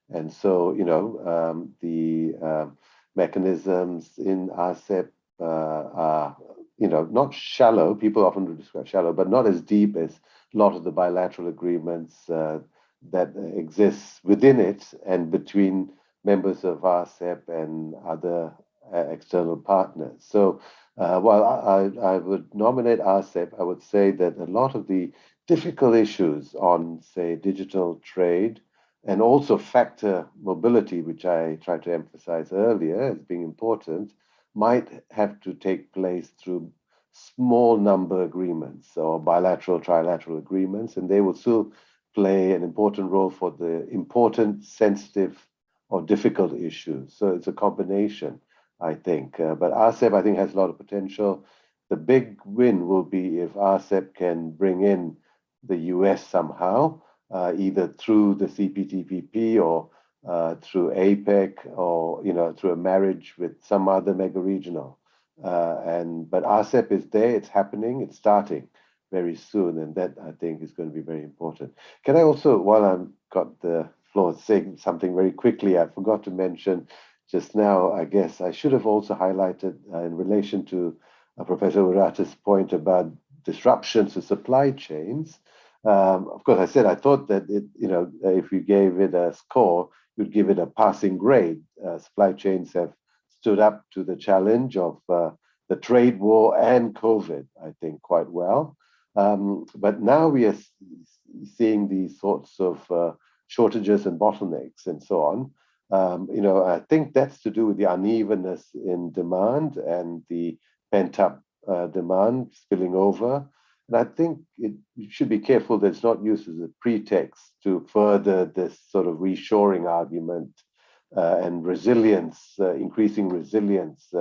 And so, you know, the mechanisms in RCEP are, you know, not shallow. People often describe shallow, but not as deep as a lot of the bilateral agreements that exist within it and between members of RCEP and other external partners. So while I would nominate RCEP, I would say that a lot of the difficult issues on, say, digital trade and also factor mobility, which I tried to emphasize earlier as being important, might have to take place through small number agreements or bilateral, trilateral agreements, and they will still play an important role for the important, sensitive, or difficult issues. So it's a combination, I think. But RCEP, I think, has a lot of potential. The big win will be if RCEP can bring in the US somehow, either through the CPTPP or through APEC, or, you know, through a marriage with some other mega regional. But RCEP is there, it's happening, it's starting very soon, and that, I think, is going to be very important. Can I also, while I've got the floor, say something very quickly? I forgot to mention just now, I guess I should have also highlighted in relation to Professor Urata's point about disruptions to supply chains. Of course, I said I thought that it, you know, if you gave it a score, you'd give it a passing grade. Supply chains have stood up to the challenge of the trade war and COVID, I think, quite well. But now we are seeing these sorts of shortages and bottlenecks and so on. You know, I think that's to do with the unevenness in demand and the pent-up demand spilling over. And I think you should be careful that it's not used as a pretext to further this sort of reshoring argument and resilience, increasing resilience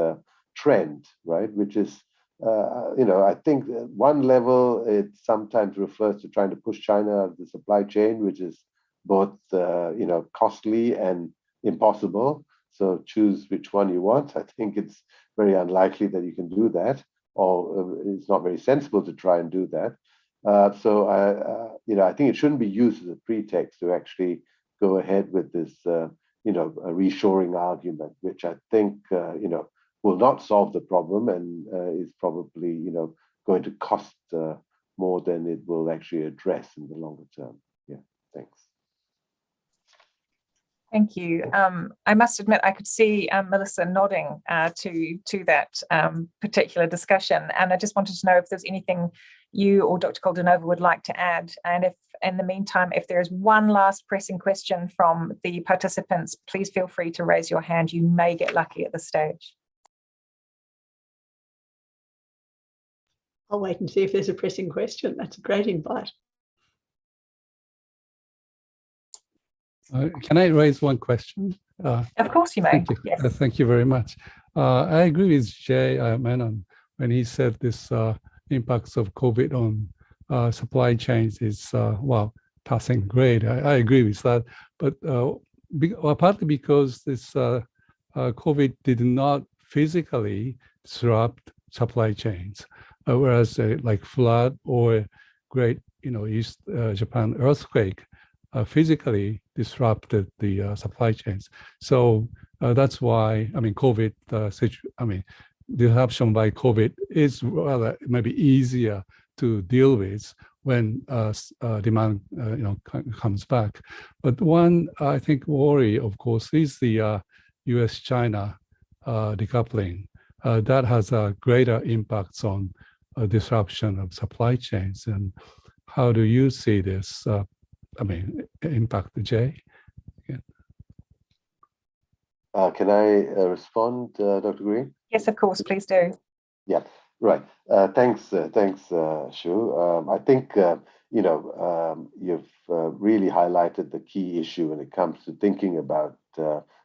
trend, right? Which is, you know, I think at one level it sometimes refers to trying to push China out of the supply chain, which is both, you know, costly and impossible. So choose which one you want. I think it's very unlikely that you can do that, or it's not very sensible to try and do that. You know, I think it shouldn't be used as a pretext to actually go ahead with this, you know, a reshoring argument, which I think, you know, will not solve the problem and is probably, you know, going to cost more than it will actually address in the longer term. Yeah, thanks. Thank you. I must admit, I could see Melissa nodding to that particular discussion, and I just wanted to know if there's anything you or Dr. Koldunova would like to add, and if, in the meantime, if there is one last pressing question from the participants, please feel free to raise your hand. You may get lucky at this stage. I'll wait and see if there's a pressing question. That's a great invite. Can I raise one question? Of course you may. Thank you. Yes. Thank you very much. I agree with Jay Menon when he said this impacts of COVID on supply chains is, well, passing grade. I agree with that. But partly because this COVID did not physically disrupt supply chains, whereas like flood or great, East Japan earthquake physically disrupted the supply chains. So that's why, COVID, disruption by COVID is rather maybe easier to deal with when demand, comes back. But one, I think, worry, of course, is the U.S.-China decoupling. That has a greater impacts on disruption of supply chains. And how do you see this? Impact, Jay? Yeah. Can I respond, Dr. Green? Yes, of course, please do. Yeah, right. Thanks, Shu. I think, you've really highlighted the key issue when it comes to thinking about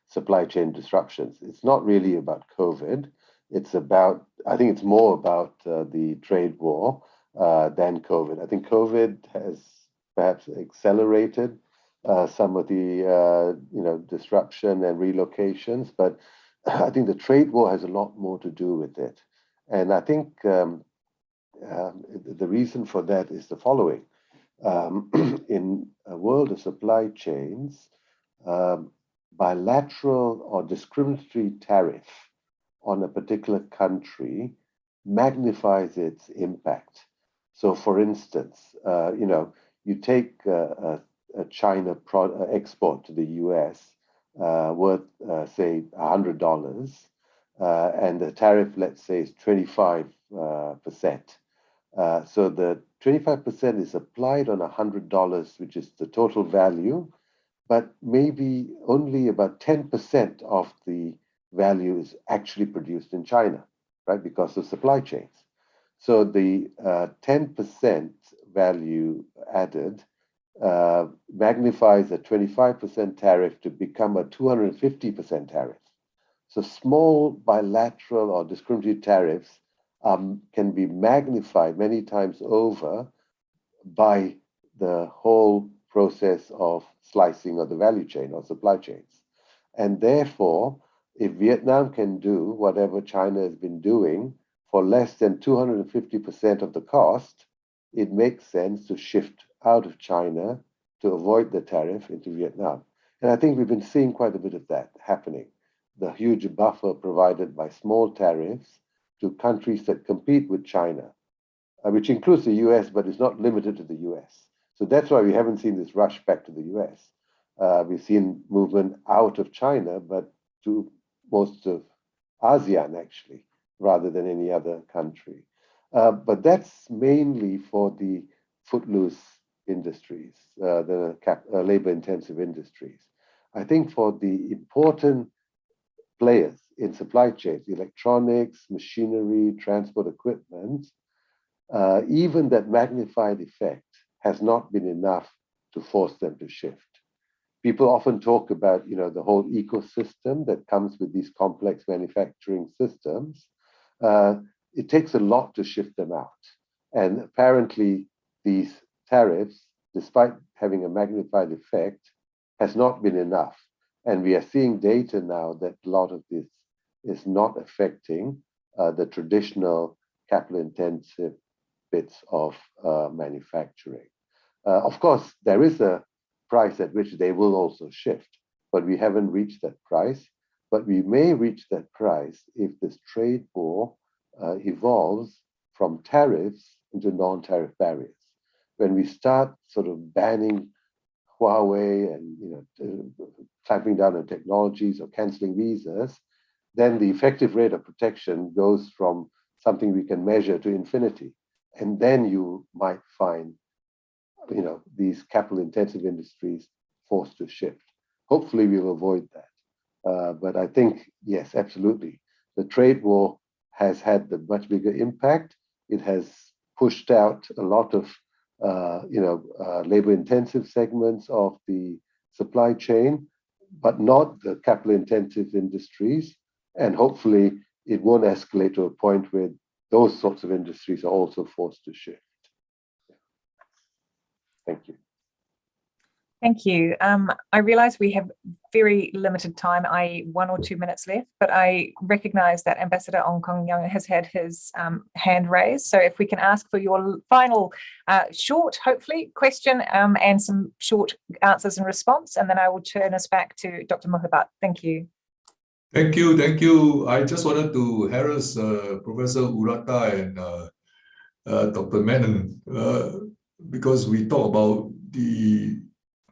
supply chain disruptions. It's not really about COVID. I think it's more about the trade war than COVID. I think COVID has perhaps accelerated some of the disruption and relocations, but I think the trade war has a lot more to do with it. And I think the reason for that is the following. In a world of supply chains, bilateral or discriminatory tariff on a particular country magnifies its impact. So for instance, you take a China export to the US worth, say, $100, and the tariff, let's say, is 25%. So the 25% is applied on $100, which is the total value, but maybe only about 10% of the value is actually produced in China, right, because of supply chains. So the 10% value added magnifies a 25% tariff to become a 250% tariff. So small bilateral or discriminatory tariffs can be magnified many times over by the whole process of slicing of the value chain or supply chains. And therefore, if Vietnam can do whatever China has been doing for less than 250% of the cost, it makes sense to shift out of China to avoid the tariff into Vietnam. And I think we've been seeing quite a bit of that happening. The huge buffer provided by small tariffs to countries that compete with China, which includes the US, but is not limited to the US. So that's why we haven't seen this rush back to the US. We've seen movement out of China, but to most of ASEAN, actually, rather than any other country. But that's mainly for the footloose industries, the labor-intensive industries. I think for the important players in supply chains, electronics, machinery, transport equipment, even that magnified effect has not been enough to force them to shift. People often talk about, the whole ecosystem that comes with these complex manufacturing systems. It takes a lot to shift them out. And apparently these tariffs, despite having a magnified effect, has not been enough. And we are seeing data now that a lot of this is not affecting the traditional capital-intensive bits of manufacturing. Of course, there is a price at which they will also shift, but we haven't reached that price. But we may reach that price if this trade war evolves from tariffs into non-tariff barriers. When we start sort of banning Huawei and clamping down on technologies or canceling visas, then the effective rate of protection goes from something we can measure to infinity. And then you might find these capital-intensive industries forced to shift. Hopefully we'll avoid that. But I think, yes, absolutely. The trade war has had the much bigger impact. It has pushed out a lot of labor-intensive segments of the supply chain, but not the capital-intensive industries. And hopefully it won't escalate to a point where those sorts of industries are also forced to shift. Thank you. Thank you. I realize we have very limited time, i.e. 1 or 2 minutes left, but I recognize that Ambassador Ong Kong Yeong has had his hand raised. So if we can ask for your final short, hopefully, question and some short answers and response, and then I will turn us back to Dr. Mohabat. Thank you. Thank you, thank you. I just wanted to harass Professor Urata and Dr. Menon because we talk about the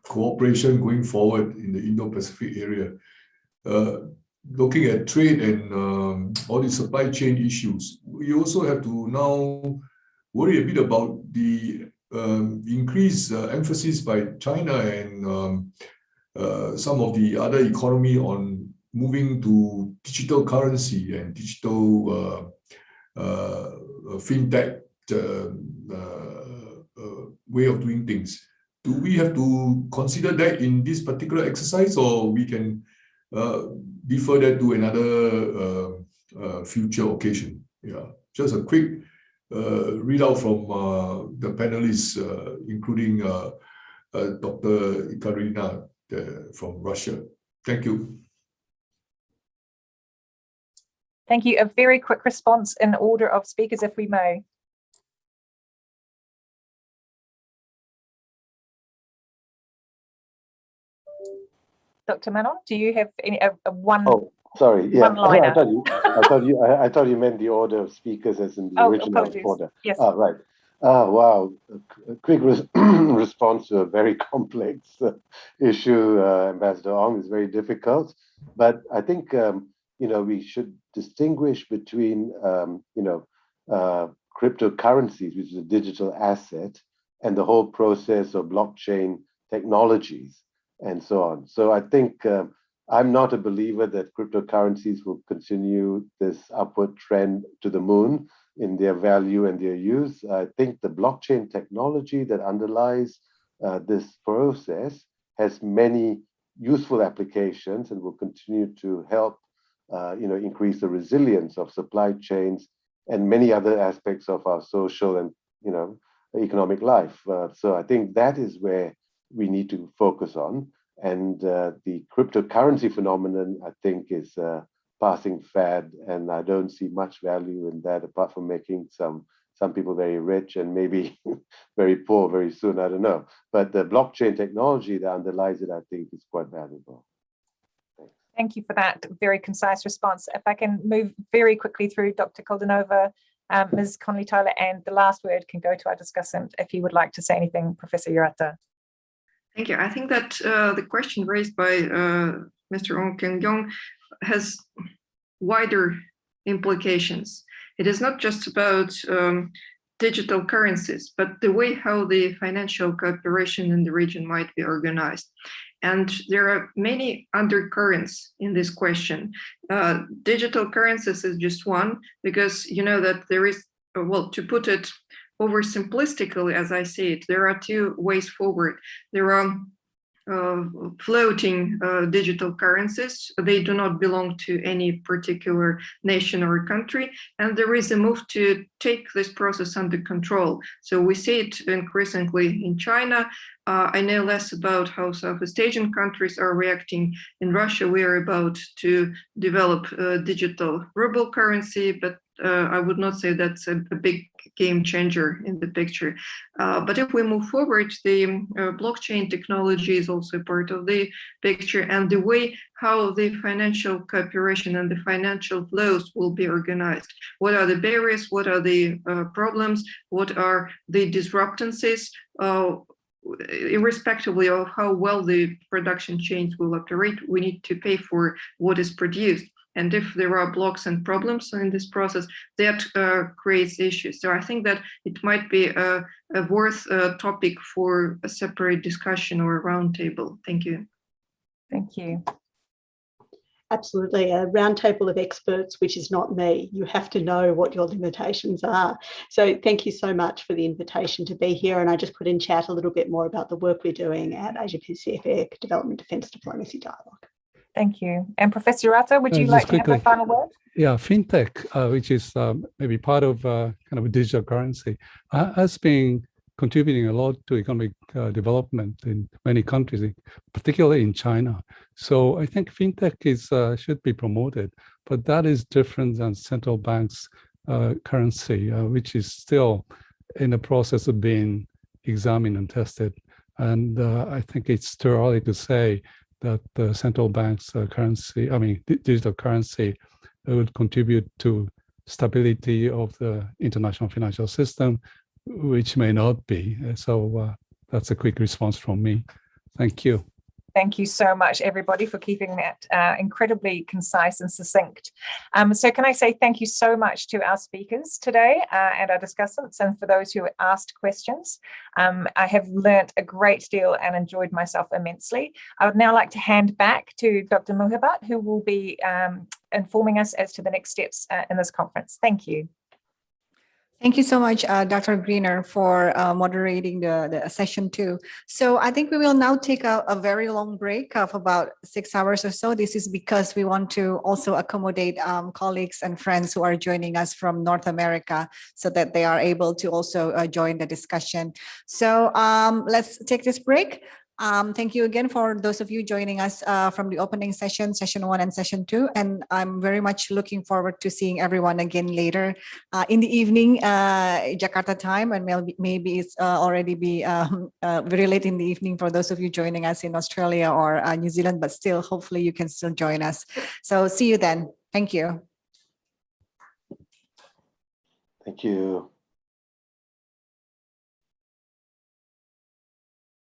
cooperation going forward in the Indo-Pacific area. Looking at trade and all the supply chain issues, we also have to now worry a bit about the increased emphasis by China and some of the other economy on moving to digital currency and digital fintech way of doing things. Do we have to consider that in this particular exercise, or we can defer that to another future occasion? Yeah, just a quick readout from the panelists, including Dr. Ekaterina from Russia. Thank you. Thank you. A very quick response in order of speakers, if we may. Dr. Menon, do you have any one? Oh, sorry. Yeah, one-liner? I thought you meant the order of speakers as in the original apologies. order. Yes. Right. Wow. A quick response to a very complex issue, Ambassador Ong, is very difficult. But I think we should distinguish between cryptocurrencies, which is a digital asset, and the whole process of blockchain technologies and so on. So I think I'm not a believer that cryptocurrencies will continue this upward trend to the moon in their value and their use. I think the blockchain technology that underlies this process has many useful applications and will continue to help increase the resilience of supply chains and many other aspects of our social and economic life. So I think that is where we need to focus on. And the cryptocurrency phenomenon, I think, is a passing fad, and I don't see much value in that apart from making some people very rich and maybe very poor very soon. I don't know. But the blockchain technology that underlies it, I think, is quite valuable. Thanks. Thank you for that very concise response. If I can move very quickly through Dr. Koldunova, Ms. Conley-Tyler, and the last word can go to our discussant if you would like to say anything, Professor Urata. Thank you. I think that the question raised by Mr. Ong Kong Yeong has wider implications. It is not just about digital currencies, but the way how the financial cooperation in the region might be organized. And there are many undercurrents in this question. Digital currencies is just one, because you know that there is, well, to put it oversimplistically, as I see it, there are two ways forward. There are floating digital currencies. They do not belong to any particular nation or country. And there is a move to take this process under control. So we see it increasingly in China. I know less about how Southeast Asian countries are reacting. In Russia, we are about to develop a digital ruble currency, but I would not say that's a big game changer in the picture. But if we move forward, the blockchain technology is also part of the picture, and the way how the financial cooperation and the financial flows will be organized. What are the barriers? What are the problems? What are the disruptances? Irrespectively of how well the production chains will operate, we need to pay for what is produced. And if there are blocks and problems in this process, that creates issues. So I think that it might be a worth topic for a separate discussion or a roundtable. Thank you. Thank you. Absolutely, a roundtable of experts, which is not me. You have to know what your limitations are. So thank you so much for the invitation to be here. And I just put in chat a little bit more about the work we're doing at Asia-Pacific Development Defence Diplomacy Dialogue. Thank you. And Professor Urata, would you like to have a final word? Yeah, fintech, which is maybe part of kind of a digital currency, has been contributing a lot to economic development in many countries, particularly in China. So I think fintech should be promoted, but that is different than central banks' currency, which is still in the process of being examined and tested. And I think it's too early to say that the central bank's digital currency would contribute to stability of the international financial system, which may not be. So that's a quick response from me. Thank you. Thank you so much, everybody, for keeping that incredibly concise and succinct. So can I say thank you so much to our speakers today and our discussants, and for those who asked questions. I have learnt a great deal and enjoyed myself immensely. I would now like to hand back to Dr. Muhabat, who will be informing us as to the next steps in this conference. Thank you. Thank you so much, Dr. Greener, for moderating the session 2. So I think we will now take a very long break of about 6 hours or so. This is because we want to also accommodate colleagues and friends who are joining us from North America so that they are able to also join the discussion. So let's take this break. Thank you again for those of you joining us from the opening session 1 and session 2. And I'm very much looking forward to seeing everyone again later in the evening, Jakarta time, and maybe it's already be very late in the evening for those of you joining us in Australia or New Zealand, but still, hopefully you can still join us. So see you then. Thank you. Thank you.